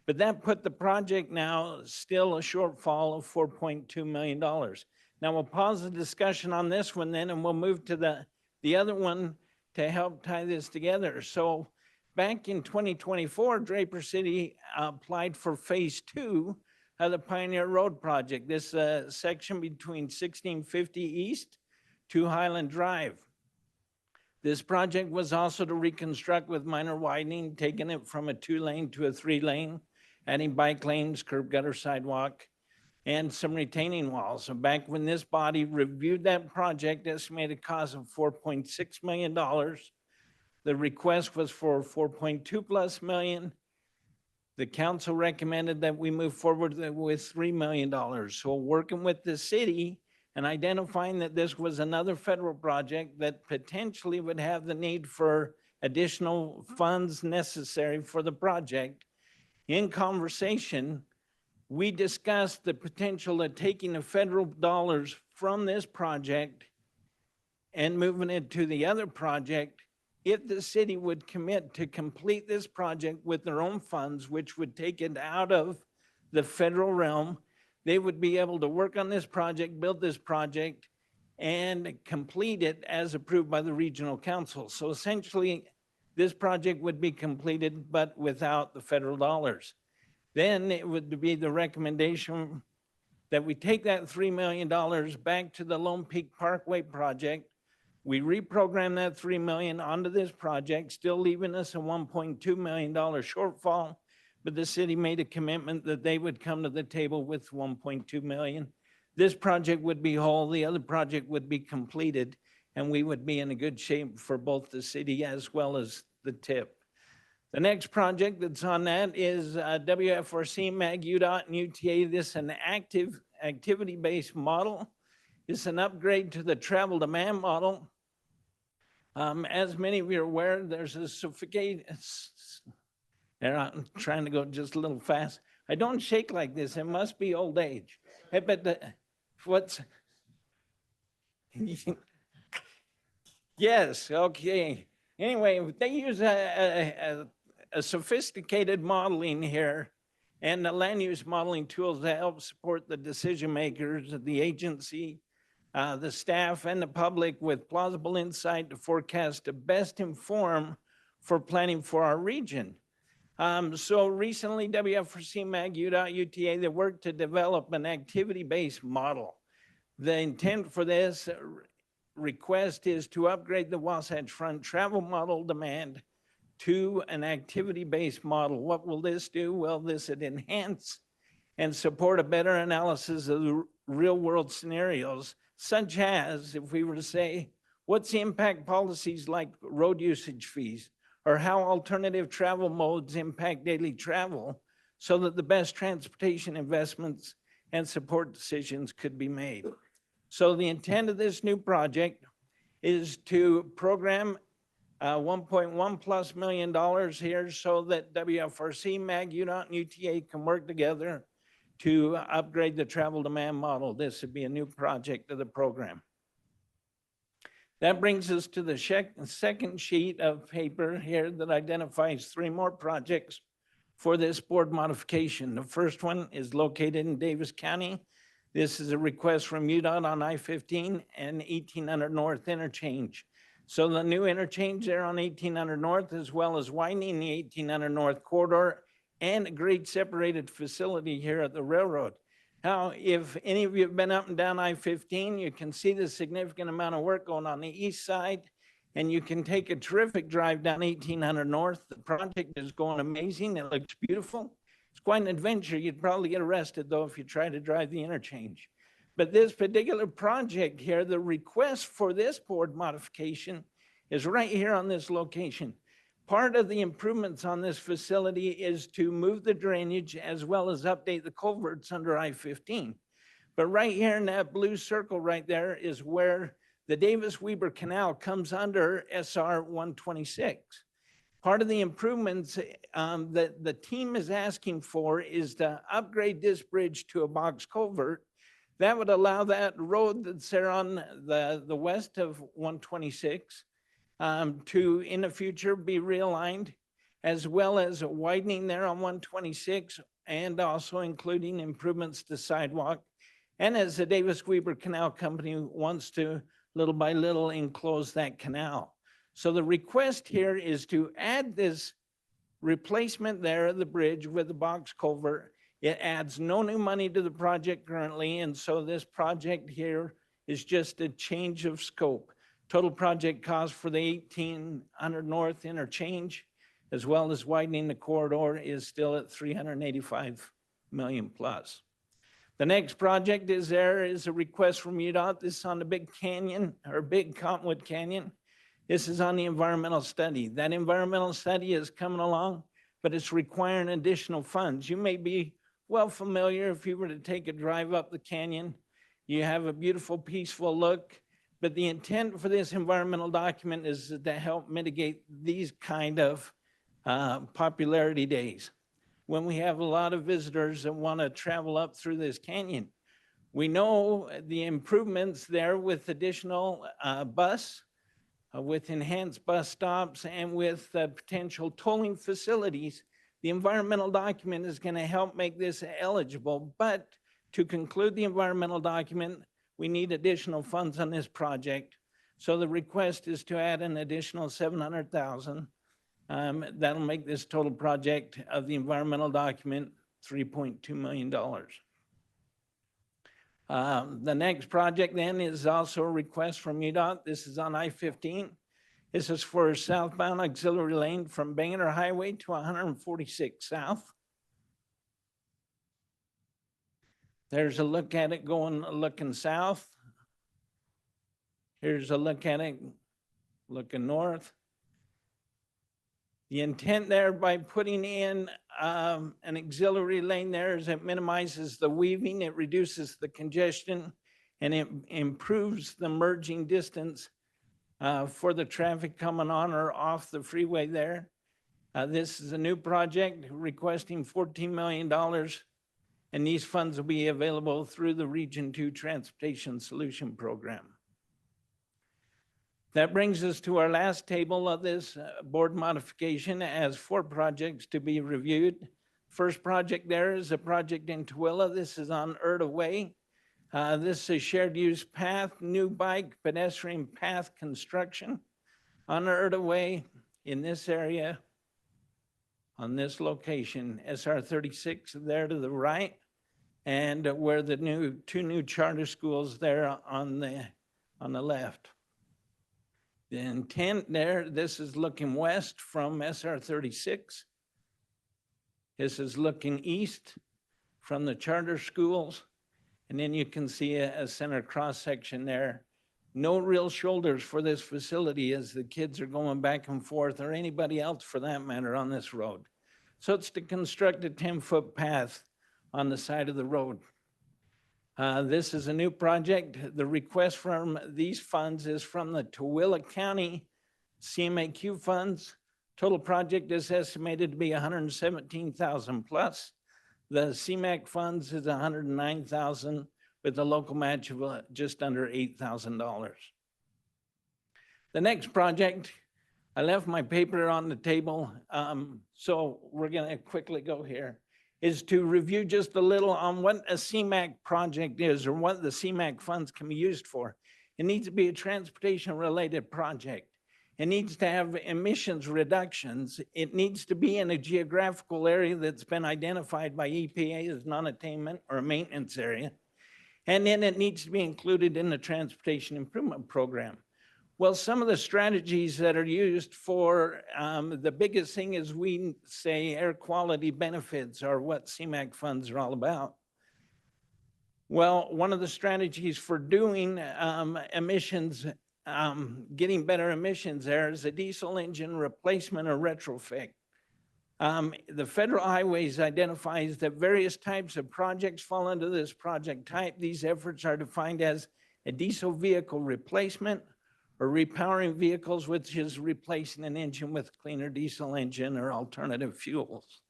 But that put the project now still a shortfall of $4.2 million. Now we'll pause the discussion on this one then, and we'll move to the other one to help tie this together. So back in 2024, Draper City applied for phase 2 of the Pioneer Road project. This section between 1650 East to Highland Drive. This project was also to reconstruct with minor widening, taking it from a 2-lane to a 3-lane, adding bike lanes, curb gutter sidewalk, and some retaining walls. So back when this body reviewed that project, estimated cost of $4.6 million. The request was for $4.2+ million. The council recommended that we move forward with $3 million. So working with the city and identifying that this was another federal project that potentially would have the need for additional funds necessary for the project, In conversation, we discussed the potential of taking the federal dollars from this project and moving it to the other project if the city would commit to complete this project with their own funds, which would take it out of the federal realm. They would be able to work on this project, build this project, and complete it as approved by the regional council. So essentially, this project would be completed, but without the federal dollars. Then it would be the recommendation that we take that $3 million back to the Lone Peak Parkway project. We reprogram that $3 million onto this project, still leaving us a $1.2 million shortfall, but the city made a commitment that they would come to the table with $1.2 million. This project would be whole, the other project would be completed, and we would be in a good shape for both the city as well as the TIP. The next project that's on that is WFRC, MAG, UDOT, and UTA. This is an activity-based model. It's an upgrade to the travel demand model. As many of you are aware, there's a sophisticated, I'm trying to go just a little fast. I don't shake like this. It must be old age. Hey, but what's, yes, okay. Anyway, they use a sophisticated modeling here and the land use modeling tools that help support the decision makers of the agency, the staff, and the public with plausible insight to forecast to best inform for planning for our region. So recently, WFRC, MAG, UDOT, UTA, they worked to develop an activity-based model. The intent for this request is to upgrade the Wasatch Front travel model demand to an activity-based model. What will this do? Well, this would enhance and support a better analysis of the real-world scenarios, such as, if we were to say, what's the impact policies like road usage fees, or how alternative travel modes impact daily travel, so that the best transportation investments and support decisions could be made. So the intent of this new project is to program $1.1+ million here so that WFRC, MAG, UDOT, and UTA can work together to upgrade the travel demand model. This would be a new project of the program. That brings us to the second sheet of paper here that identifies 3 more projects for this board modification. The first one is located in Davis County. This is a request from UDOT on I-15 and 1800 North interchange. So the new interchange there on 1800 North, as well as widening the 1800 North corridor and a grade separated facility here at the railroad. Now, if any of you have been up and down I-15, you can see the significant amount of work going on the east side, and you can take a terrific drive down 1800 North. The project is going amazing. It looks beautiful. It's quite an adventure. You'd probably get arrested, though, if you try to drive the interchange. But this particular project here, the request for this board modification is right here on this location. Part of the improvements on this facility is to move the drainage as well as update the culverts under I-15. But right here in that blue circle right there is where the Davis-Weber Canal comes under SR 126. Part of the improvements that the team is asking for is to upgrade this bridge to a box culvert. That would allow that road that's there on the west of 126 to, in the future, be realigned, as well as widening there on 126 and also including improvements to sidewalk. And as the Davis-Weber Canal Company wants to, little by little, enclose that canal. So the request here is to add this replacement there of the bridge with the box culvert. It adds no new money to the project currently, and so this project here is just a change of scope. Total project cost for the 1800 North interchange, as well as widening the corridor, is still at $385 million plus. The next project is a request from UDOT. This is on the Big Canyon, or Big Cottonwood Canyon. This is on the environmental study. That environmental study is coming along, but it's requiring additional funds. You may be well familiar if you were to take a drive up the canyon. You have a beautiful, peaceful look, but the intent for this environmental document is to help mitigate these kind of popularity days. when we have a lot of visitors that want to travel up through this canyon. We know the improvements there with additional bus, with enhanced bus stops, and with potential tolling facilities. The environmental document is going to help make this eligible, but to conclude the environmental document, we need additional funds on this project. So the request is to add an additional $700,000. That'll make this total project of the environmental document $3.2 million. The next project then is also a request from UDOT. This is on I-15. This is for southbound auxiliary lane from Bangerter Highway to 146 South. There's a look at it looking south. Here's a look at it looking north. The intent there by putting in an auxiliary lane there is it minimizes the weaving, it reduces the congestion, and it improves the merging distance for the traffic coming on or off the freeway there. This is a new project requesting $14 million, and these funds will be available through the Region 2 Transportation Solution Program. That brings us to our last table of this board modification as 4 projects to be reviewed. First project there is a project in Tooele. This is on Erta Way. This is a shared use path, new bike pedestrian path construction on Erta Way in this area, on this location, SR 36 there to the right, and where the 2 new charter schools there on the left. The intent there, this is looking west from SR 36. This is looking east from the charter schools. And then you can see a center cross section there. No real shoulders for this facility as the kids are going back and forth, or anybody else for that matter, on this road. So it's to construct a 10-foot path on the side of the road. This is a new project. The request from these funds is from the Tooele County CMAQ funds. Total project is estimated to be $117,000 plus. The CMAQ funds is $109,000 with a local match of just under $8,000. The next project, I left my paper on the table, so we're going to quickly go here, is to review just a little on what a CMAQ project is or what the CMAQ funds can be used for. It needs to be a transportation-related project. It needs to have emissions reductions. It needs to be in a geographical area that's been identified by EPA as non-attainment or a maintenance area. And then it needs to be included in the transportation improvement program. Well, some of the strategies that are used for the biggest thing is we say air quality benefits are what CMAQ funds are all about. Well, one of the strategies for doing emissions, getting better emissions there is a diesel engine replacement or retrofit. The Federal Highways identifies that various types of projects fall into this project type. These efforts are defined as a diesel vehicle replacement or repowering vehicles, which is replacing an engine with a cleaner diesel engine or alternative fuels.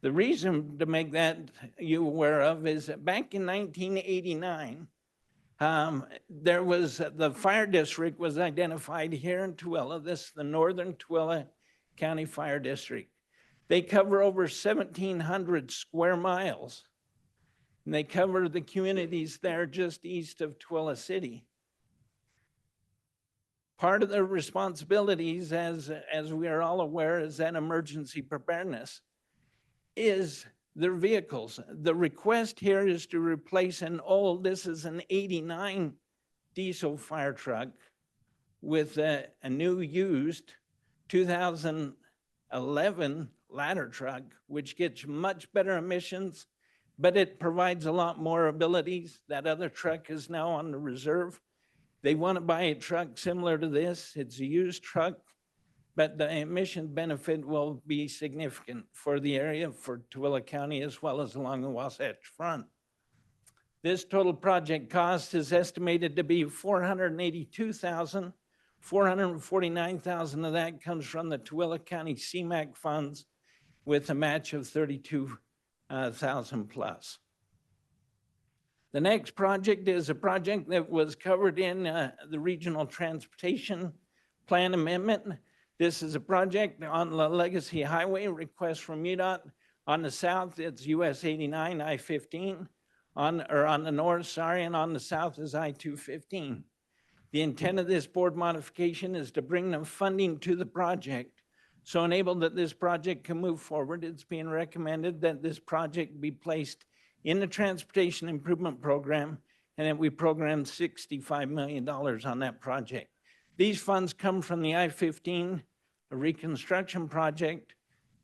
The reason to make that you aware of is that back in 1989, there was the fire district was identified here in Tooele. This is the Northern Tooele County Fire District. They cover over 1,700 square miles, and they cover the communities there just east of Tooele City. Part of their responsibilities, as we are all aware, is that emergency preparedness is their vehicles. The request here is to replace an old, this is an 89 diesel fire truck with a new used 2011 ladder truck, which gets much better emissions, but it provides a lot more abilities. That other truck is now on the reserve. They want to buy a truck similar to this. It's a used truck, but the emission benefit will be significant for the area, for Tooele County, as well as along the Wasatch Front. This total project cost is estimated to be $482,000. $449,000 of that comes from the Tooele County CMAQ funds. with a match of 32,000 plus. The next project is a project that was covered in the Regional Transportation Plan Amendment. This is a project on the Legacy Highway, request from UDOT. On the south, it's US 89, I-15. On the north, sorry, and on the south is I-215. The intent of this board modification is to bring the funding to the project, so enable that this project can move forward. It's being recommended that this project be placed in the Transportation Improvement Program, and that we program $65 million on that project. These funds come from the I-15 reconstruction project,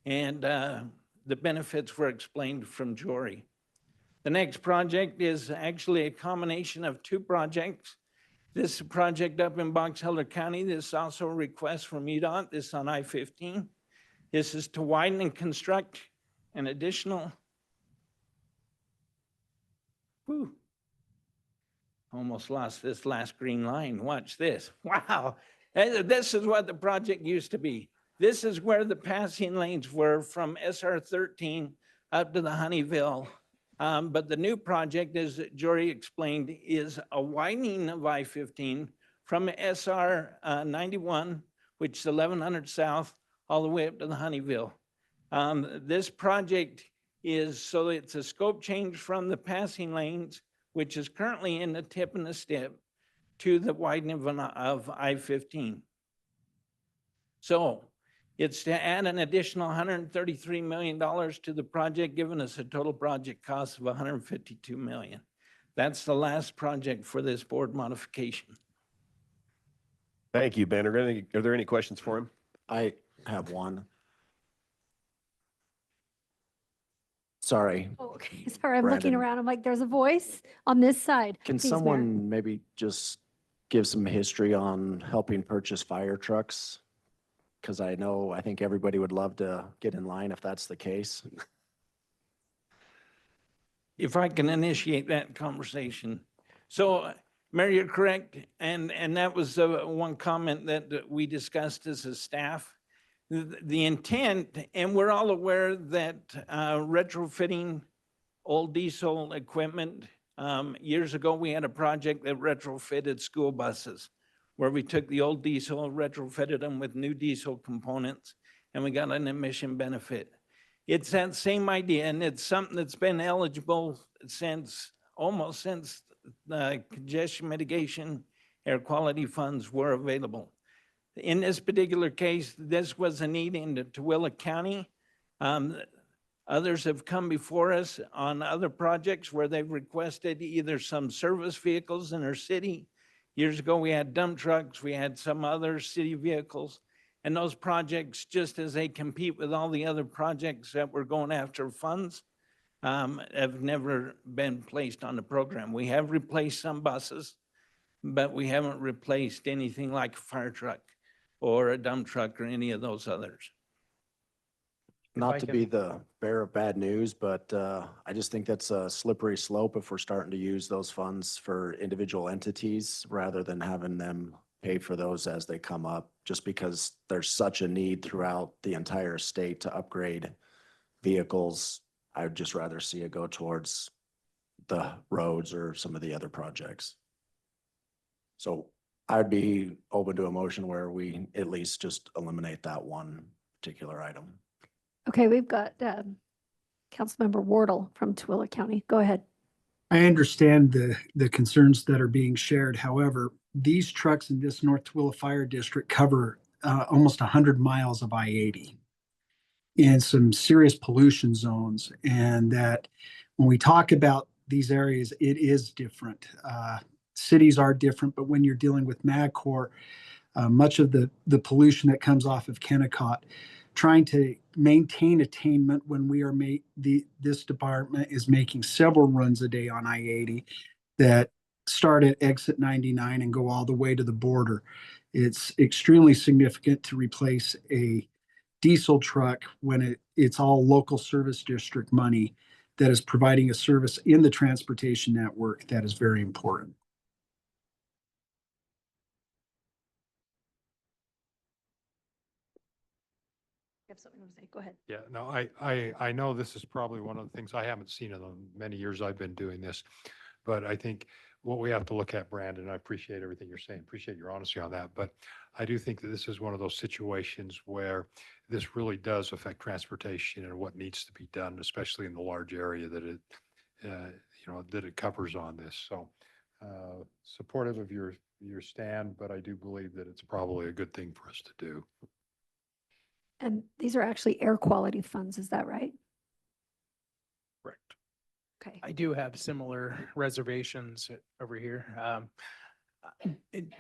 and the benefits were explained from Jory. The next project is actually a combination of two projects. This project up in Box Elder County, this is also a request from UDOT, this on I-15. This is to widen and construct an additional, almost lost this last green line. Watch this. Wow. This is what the project used to be. This is where the passing lanes were from SR 13 up to the Honeyville. But the new project, as Jory explained, is a widening of I-15 from SR 91, which is 1100 south, all the way up to the Honeyville. This project is, so it's a scope change from the passing lanes, which is currently in the tip and the step, to the widening of I-15. So it's to add an additional $133 million to the project, giving us a total project cost of $152 million. That's the last project for this board modification.
Thank you, Ben. Are there any questions for him?
I have one. Sorry.
Oh, okay. Sorry, I'm looking
Brandon.
around. I'm like, there's a voice on this side.
Can
Please, Mayor.
someone maybe just give some history on helping purchase fire trucks? Because I think everybody would love to get in line if that's the case.
If I can initiate that conversation. So, Mayor, you're correct. And that was one comment that we discussed as a staff. The intent, and we're all aware that retrofitting old diesel equipment, years ago, we had a project that retrofitted school buses, where we took the old diesel, retrofitted them with new diesel components, and we got an emission benefit. It's that same idea, and it's something that's been eligible almost since the congestion mitigation air quality funds were available. In this particular case, this was a need in the Tooele County. Others have come before us on other projects where they've requested either some service vehicles in their city. Years ago, we had dump trucks, we had some other city vehicles, and those projects, just as they compete with all the other projects that were going after funds, have never been placed on the program. We have replaced some buses, but we haven't replaced anything like a fire truck or a dump truck or any of those others.
Not to be the bearer of bad news, but I just think that's a slippery slope if we're starting to use those funds for individual entities rather than having them pay for those as they come up, just because there's such a need throughout the entire state to upgrade vehicles. I would just rather see it go towards the roads or some of the other projects. So I'd be open to a motion where we at least just eliminate that one particular item.
Okay, we've got Councilmember Wardle from Tooele County. Go ahead.
I understand the concerns that are being shared. However, these trucks in this North Tooele Fire District cover almost 100 miles of I-80 in some serious pollution zones. And that when we talk about these areas, it is different. Cities are different, but when you're dealing with MAGCOR, much of the pollution that comes off of Kennecott, trying to maintain attainment when we are this department is making several runs a day on I-80 that start at exit 99 and go all the way to the border. It's extremely significant to replace a diesel truck when it's all local service district money that is providing a service in the transportation network that is very important.
have something to say. Go ahead.
Yeah, no, I know this is probably one of the things I haven't seen in the many years I've been doing this. But I think what we have to look at, Brandon, I appreciate everything you're saying, appreciate your honesty on that. But I do think that this is one of those situations where this really does affect transportation and what needs to be done, especially in the large area that it, that it covers on this. So supportive of your stand, but I do believe that it's probably a good thing for us to do.
And these are actually air quality funds, is that right?
Correct.
Okay.
I do have similar reservations over here.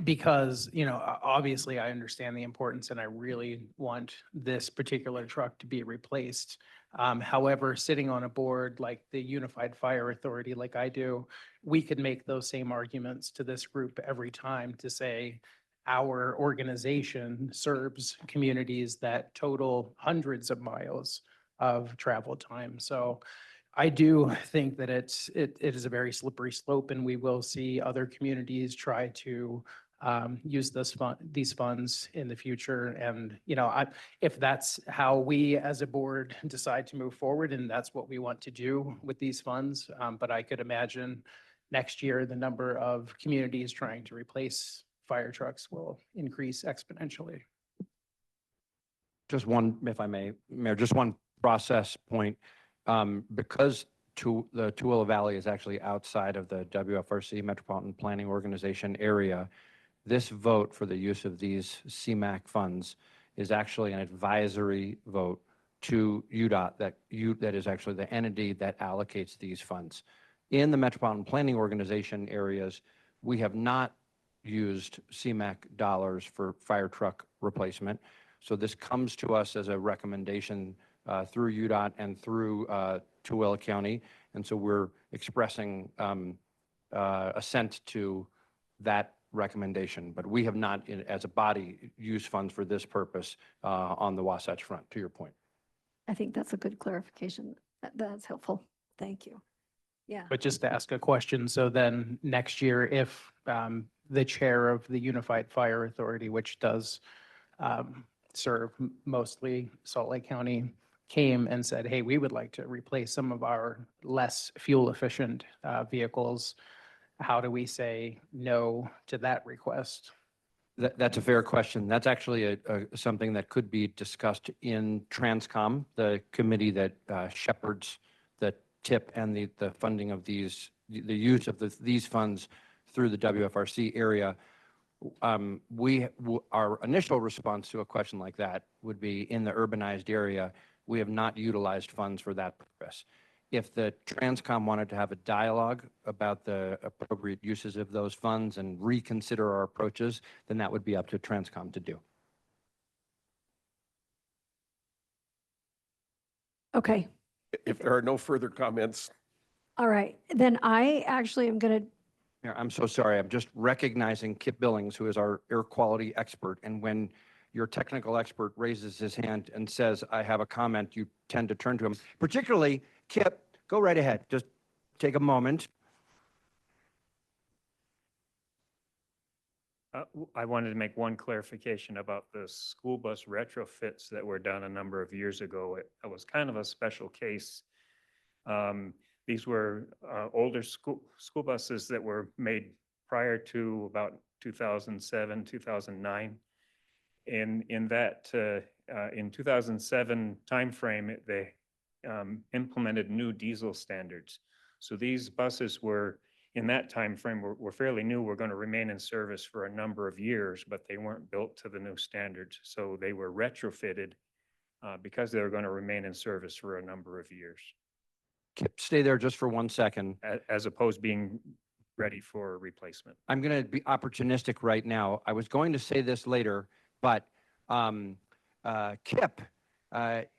Because, obviously I understand the importance and I really want this particular truck to be replaced. However, sitting on a board like the Unified Fire Authority, like I do, we could make those same arguments to this group every time to say our organization serves communities that total hundreds of miles of travel time. So I do think that it is a very slippery slope, and we will see other communities try to use these funds in the future. And, if that's how we as a board decide to move forward, and that's what we want to do with these funds, but I could imagine next year, the number of communities trying to replace fire trucks will increase exponentially.
Just one, if I may, Mayor, just one process point. Because the Tooele Valley is actually outside of the WFRC Metropolitan Planning Organization area, this vote for the use of these CMAQ funds is actually an advisory vote to UDOT that is actually the entity that allocates these funds. In the Metropolitan Planning Organization areas, we have not used CMAQ dollars for fire truck replacement. So this comes to us as a recommendation through UDOT and through Tooele County. And so we're expressing assent to that recommendation, but we have not, as a body, used funds for this purpose on the Wasatch Front, to your point.
I think that's a good clarification. That's helpful. Thank you. Yeah.
But just to ask a question, so then next year, if the chair of the Unified Fire Authority, which does serve mostly Salt Lake County, came and said, hey, we would like to replace some of our less fuel efficient vehicles, how do we say no to that request?
That's a fair question. That's actually something that could be discussed in Transcom, the committee that shepherds the TIP and the funding of the use of these funds through the WFRC area. Our initial response to a question like that would be, in the urbanized area, we have not utilized funds for that purpose. If the Transcom wanted to have a dialogue about the appropriate uses of those funds and reconsider our approaches, then that would be up to Transcom to do.
Okay.
If there are no further comments.
All right. Then I actually am going to.
I'm so sorry. I'm just recognizing Kip Billings, who is our air quality expert. And when your technical expert raises his hand and says, I have a comment, you tend to turn to him. Particularly, Kip, go right ahead. Just take a moment.
I wanted to make one clarification about the school bus retrofits that were done a number of years ago. It was kind of a special case. These were older school buses that were made prior to about 2007, 2009. In that, in 2007 timeframe, they implemented new diesel standards. So these buses were, in that timeframe, were fairly new. We're going to remain in service for a number of years, but they weren't built to the new standards. So they were retrofitted because they were going to remain in service for a number of years.
Kip, stay there just for 1 second.
As opposed to being ready for replacement.
I'm going to be opportunistic right now. I was going to say this later, but Kip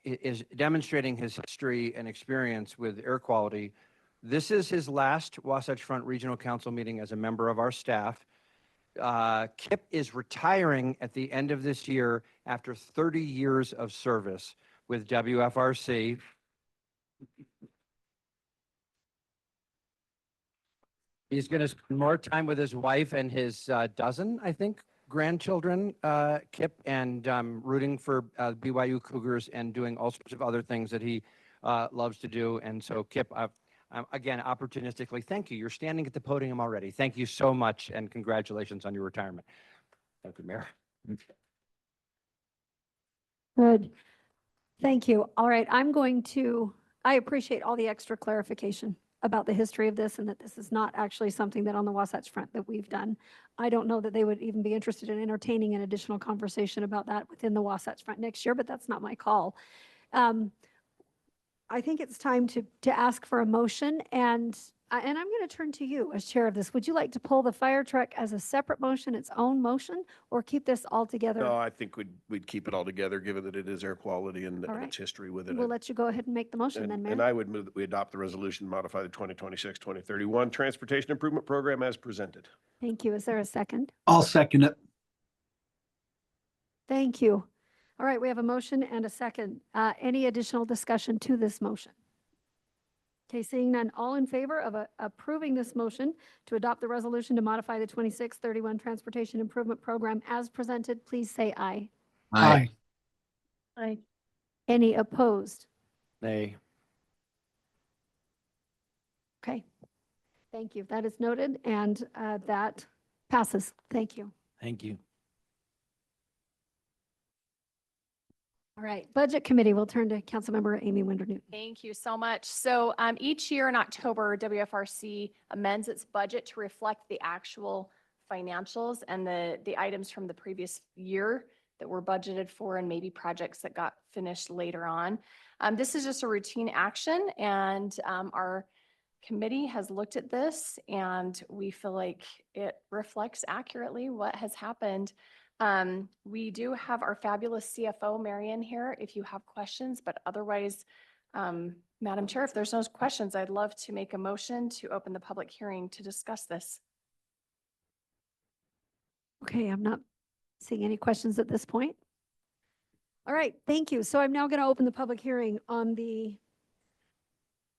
is demonstrating his history and experience with air quality. This is his last Wasatch Front Regional Council meeting as a member of our staff. Kip is retiring at the end of this year after 30 years of service with WFRC. He's going to spend more time with his wife and his dozen, I think, grandchildren, Kip, and rooting for BYU Cougars and doing all sorts of other things that he loves to do. And so, Kip, again, opportunistically, thank you. You're standing at the podium already. Thank you so much, and congratulations on your retirement. Thank you, Mayor.
Good. Thank you. All right, I appreciate all the extra clarification about the history of this and that this is not actually something that on the Wasatch Front that we've done. I don't know that they would even be interested in entertaining an additional conversation about that within the Wasatch Front next year, but that's not my call. I think it's time to ask for a motion, and I'm going to turn to you as chair of this. Would you like to pull the fire truck as a separate motion, its own motion, or keep this all together?
No, I think we'd keep it all together, given that it is air quality and
All
and
right.
its history with it.
We'll let you go ahead and make the motion then,
And
Mayor.
I would move that we adopt the resolution to modify the 2026-2031 Transportation Improvement Program as presented.
Thank you. Is there a second?
I'll second it.
Thank you. All right, we have a motion and a second. Any additional discussion to this motion? Okay, seeing none, all in favor of approving this motion to adopt the resolution to modify the 2631 Transportation Improvement Program as presented, please say aye.
Aye.
Aye. Any opposed?
Nay.
Okay. Thank you. That is noted, and that passes. Thank you.
Thank you.
All right, Budget Committee, we'll turn to Councilmember Amy Winder-Newton.
Thank you so much. So each year in October, WFRC amends its budget to reflect the actual financials and the items from the previous year that were budgeted for and maybe projects that got finished later on. This is just a routine action, and our committee has looked at this and we feel like it reflects accurately what has happened. We do have our fabulous CFO, Marion, here if you have questions, but otherwise, Madam Chair, if there's no questions, I'd love to make a motion to open the public hearing to discuss this.
Okay, I'm not seeing any questions at this point. All right, thank you. So I'm now going to open the public hearing on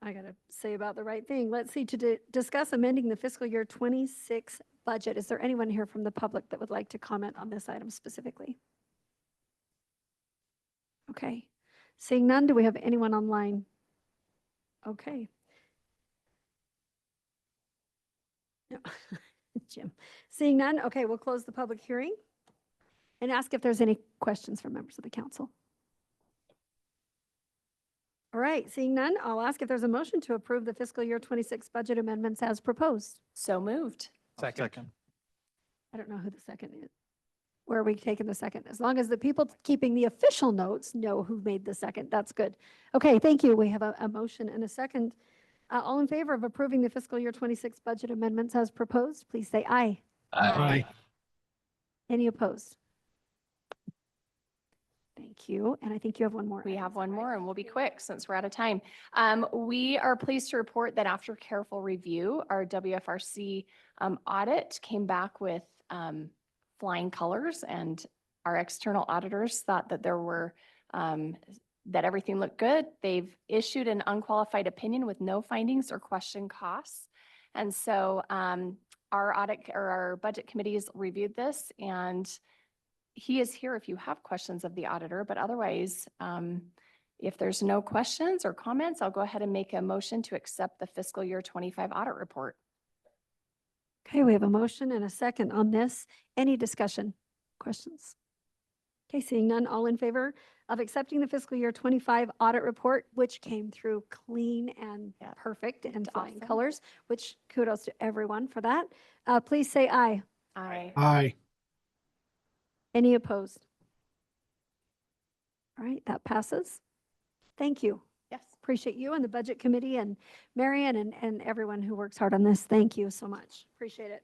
I got to say about the right thing. Let's see, to discuss amending the fiscal year 26 budget. Is there anyone here from the public that would like to comment on this item specifically? Okay, seeing none, do we have anyone online? Okay. No. Jim, seeing none, okay, we'll close the public hearing and ask if there's any questions from members of the council. All right, seeing none, I'll ask if there's a motion to approve the fiscal year 26 budget amendments as proposed.
So moved.
Second.
I don't know who the second is. Where are we taking the second? As long as the people keeping the official notes know who made the second, that's good. Okay, thank you. We have a motion and a second. All in favor of approving the fiscal year 26 budget amendments as proposed, please say aye.
Aye.
Any opposed? Thank you. And I think you have one more.
We have one more and we'll be quick since we're out of time. We are pleased to report that after careful review, our WFRC audit came back with flying colors, and our external auditors thought that there were that everything looked good. They've issued an unqualified opinion with no findings or question costs. And so our budget committees reviewed this, and he is here if you have questions of the auditor, but otherwise, if there's no questions or comments, I'll go ahead and make a motion to accept the fiscal year 25 audit report.
Okay, we have a motion and a second on this. Any discussion, questions? Okay, seeing none, all in favor of accepting the fiscal year 25 audit report, which came through clean and perfect and flying
awesome.
colors, which kudos to everyone for that. Please say aye.
Aye.
Aye.
Any opposed? All right, that passes. Thank you.
Yes.
Appreciate you and the budget committee and Marion and everyone who works hard on this. Thank you so much. Appreciate it.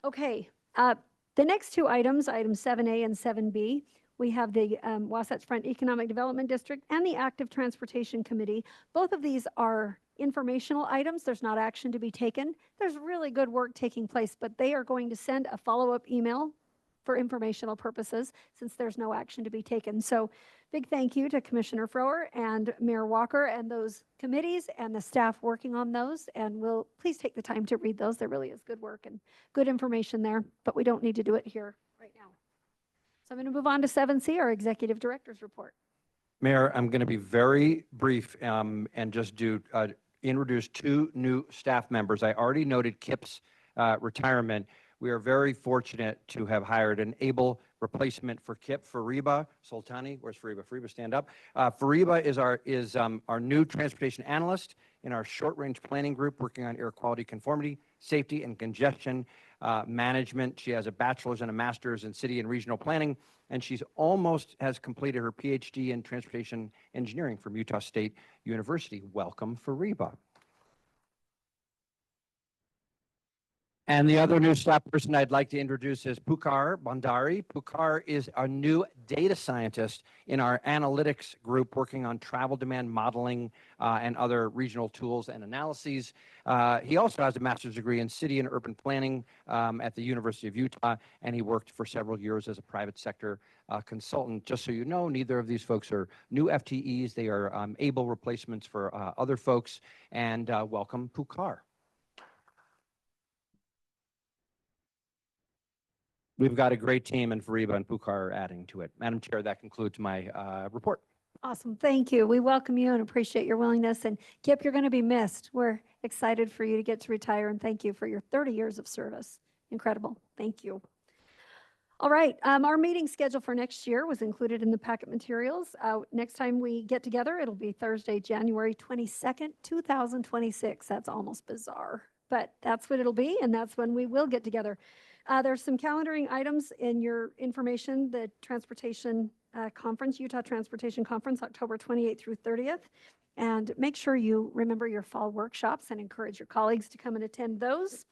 Okay, the next two items, items 7A and 7B, we have the Wasatch Front Economic Development District and the Active Transportation Committee. Both of these are informational items. There's not action to be taken. There's really good work taking place, but they are going to send a follow-up email for informational purposes since there's no action to be taken. So big thank you to Commissioner Frower and Mayor Walker and those committees and the staff working on those. And we'll please take the time to read those. There really is good work and good information there, but we don't need to do it here right now. So I'm going to move on to 7C, our Executive Director's Report.
Mayor, I'm going to be very brief and just introduce two new staff members. I already noted Kip's retirement. We are very fortunate to have hired an able replacement for Kip, Fariba Sultani. Where's Fariba? Fariba, stand up. Fariba is our new transportation analyst in our short-range planning group, working on air quality conformity, safety, and congestion management. She has a bachelor's and a master's in city and regional planning, and she's almost has completed her PhD in transportation engineering from Utah State University. Welcome, Fariba. And the other new staff person I'd like to introduce is Pukar Bandari. Pukar is our new data scientist in our analytics group, working on travel demand modeling and other regional tools and analyses. He also has a master's degree in city and urban planning at the University of Utah, and he worked for several years as a private sector consultant. Just so you know, neither of these folks are new FTEs. They are able replacements for other folks. And welcome, Pukar. We've got a great team, and Fariba and Pukar are adding to it. Madam Chair, that concludes my report.
Awesome. Thank you. We welcome you and appreciate your willingness. And Kip, you're going to be missed. We're excited for you to get to retire, and thank you for your 30 years of service. Incredible. Thank you. All right. Our meeting schedule for next year was included in the packet materials. Next time we get together, it'll be Thursday, January 22nd, 2026. That's almost bizarre, but that's what it'll be, and that's when we will get together. There's some calendaring items in your information, the transportation conference, Utah Transportation Conference, October 28th through 30th. And make sure you remember your fall workshops and encourage your colleagues to come and attend those.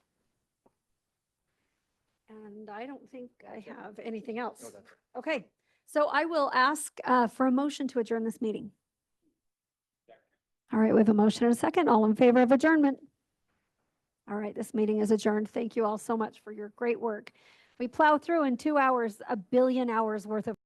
And I don't think I have anything else. Okay, so I will ask for a motion to adjourn this meeting. All right, we have a motion and a second. All in favor of adjournment? All right, this meeting is adjourned. Thank you all so much for your great work. We plow through in 2 hours, 1 billion hours worth of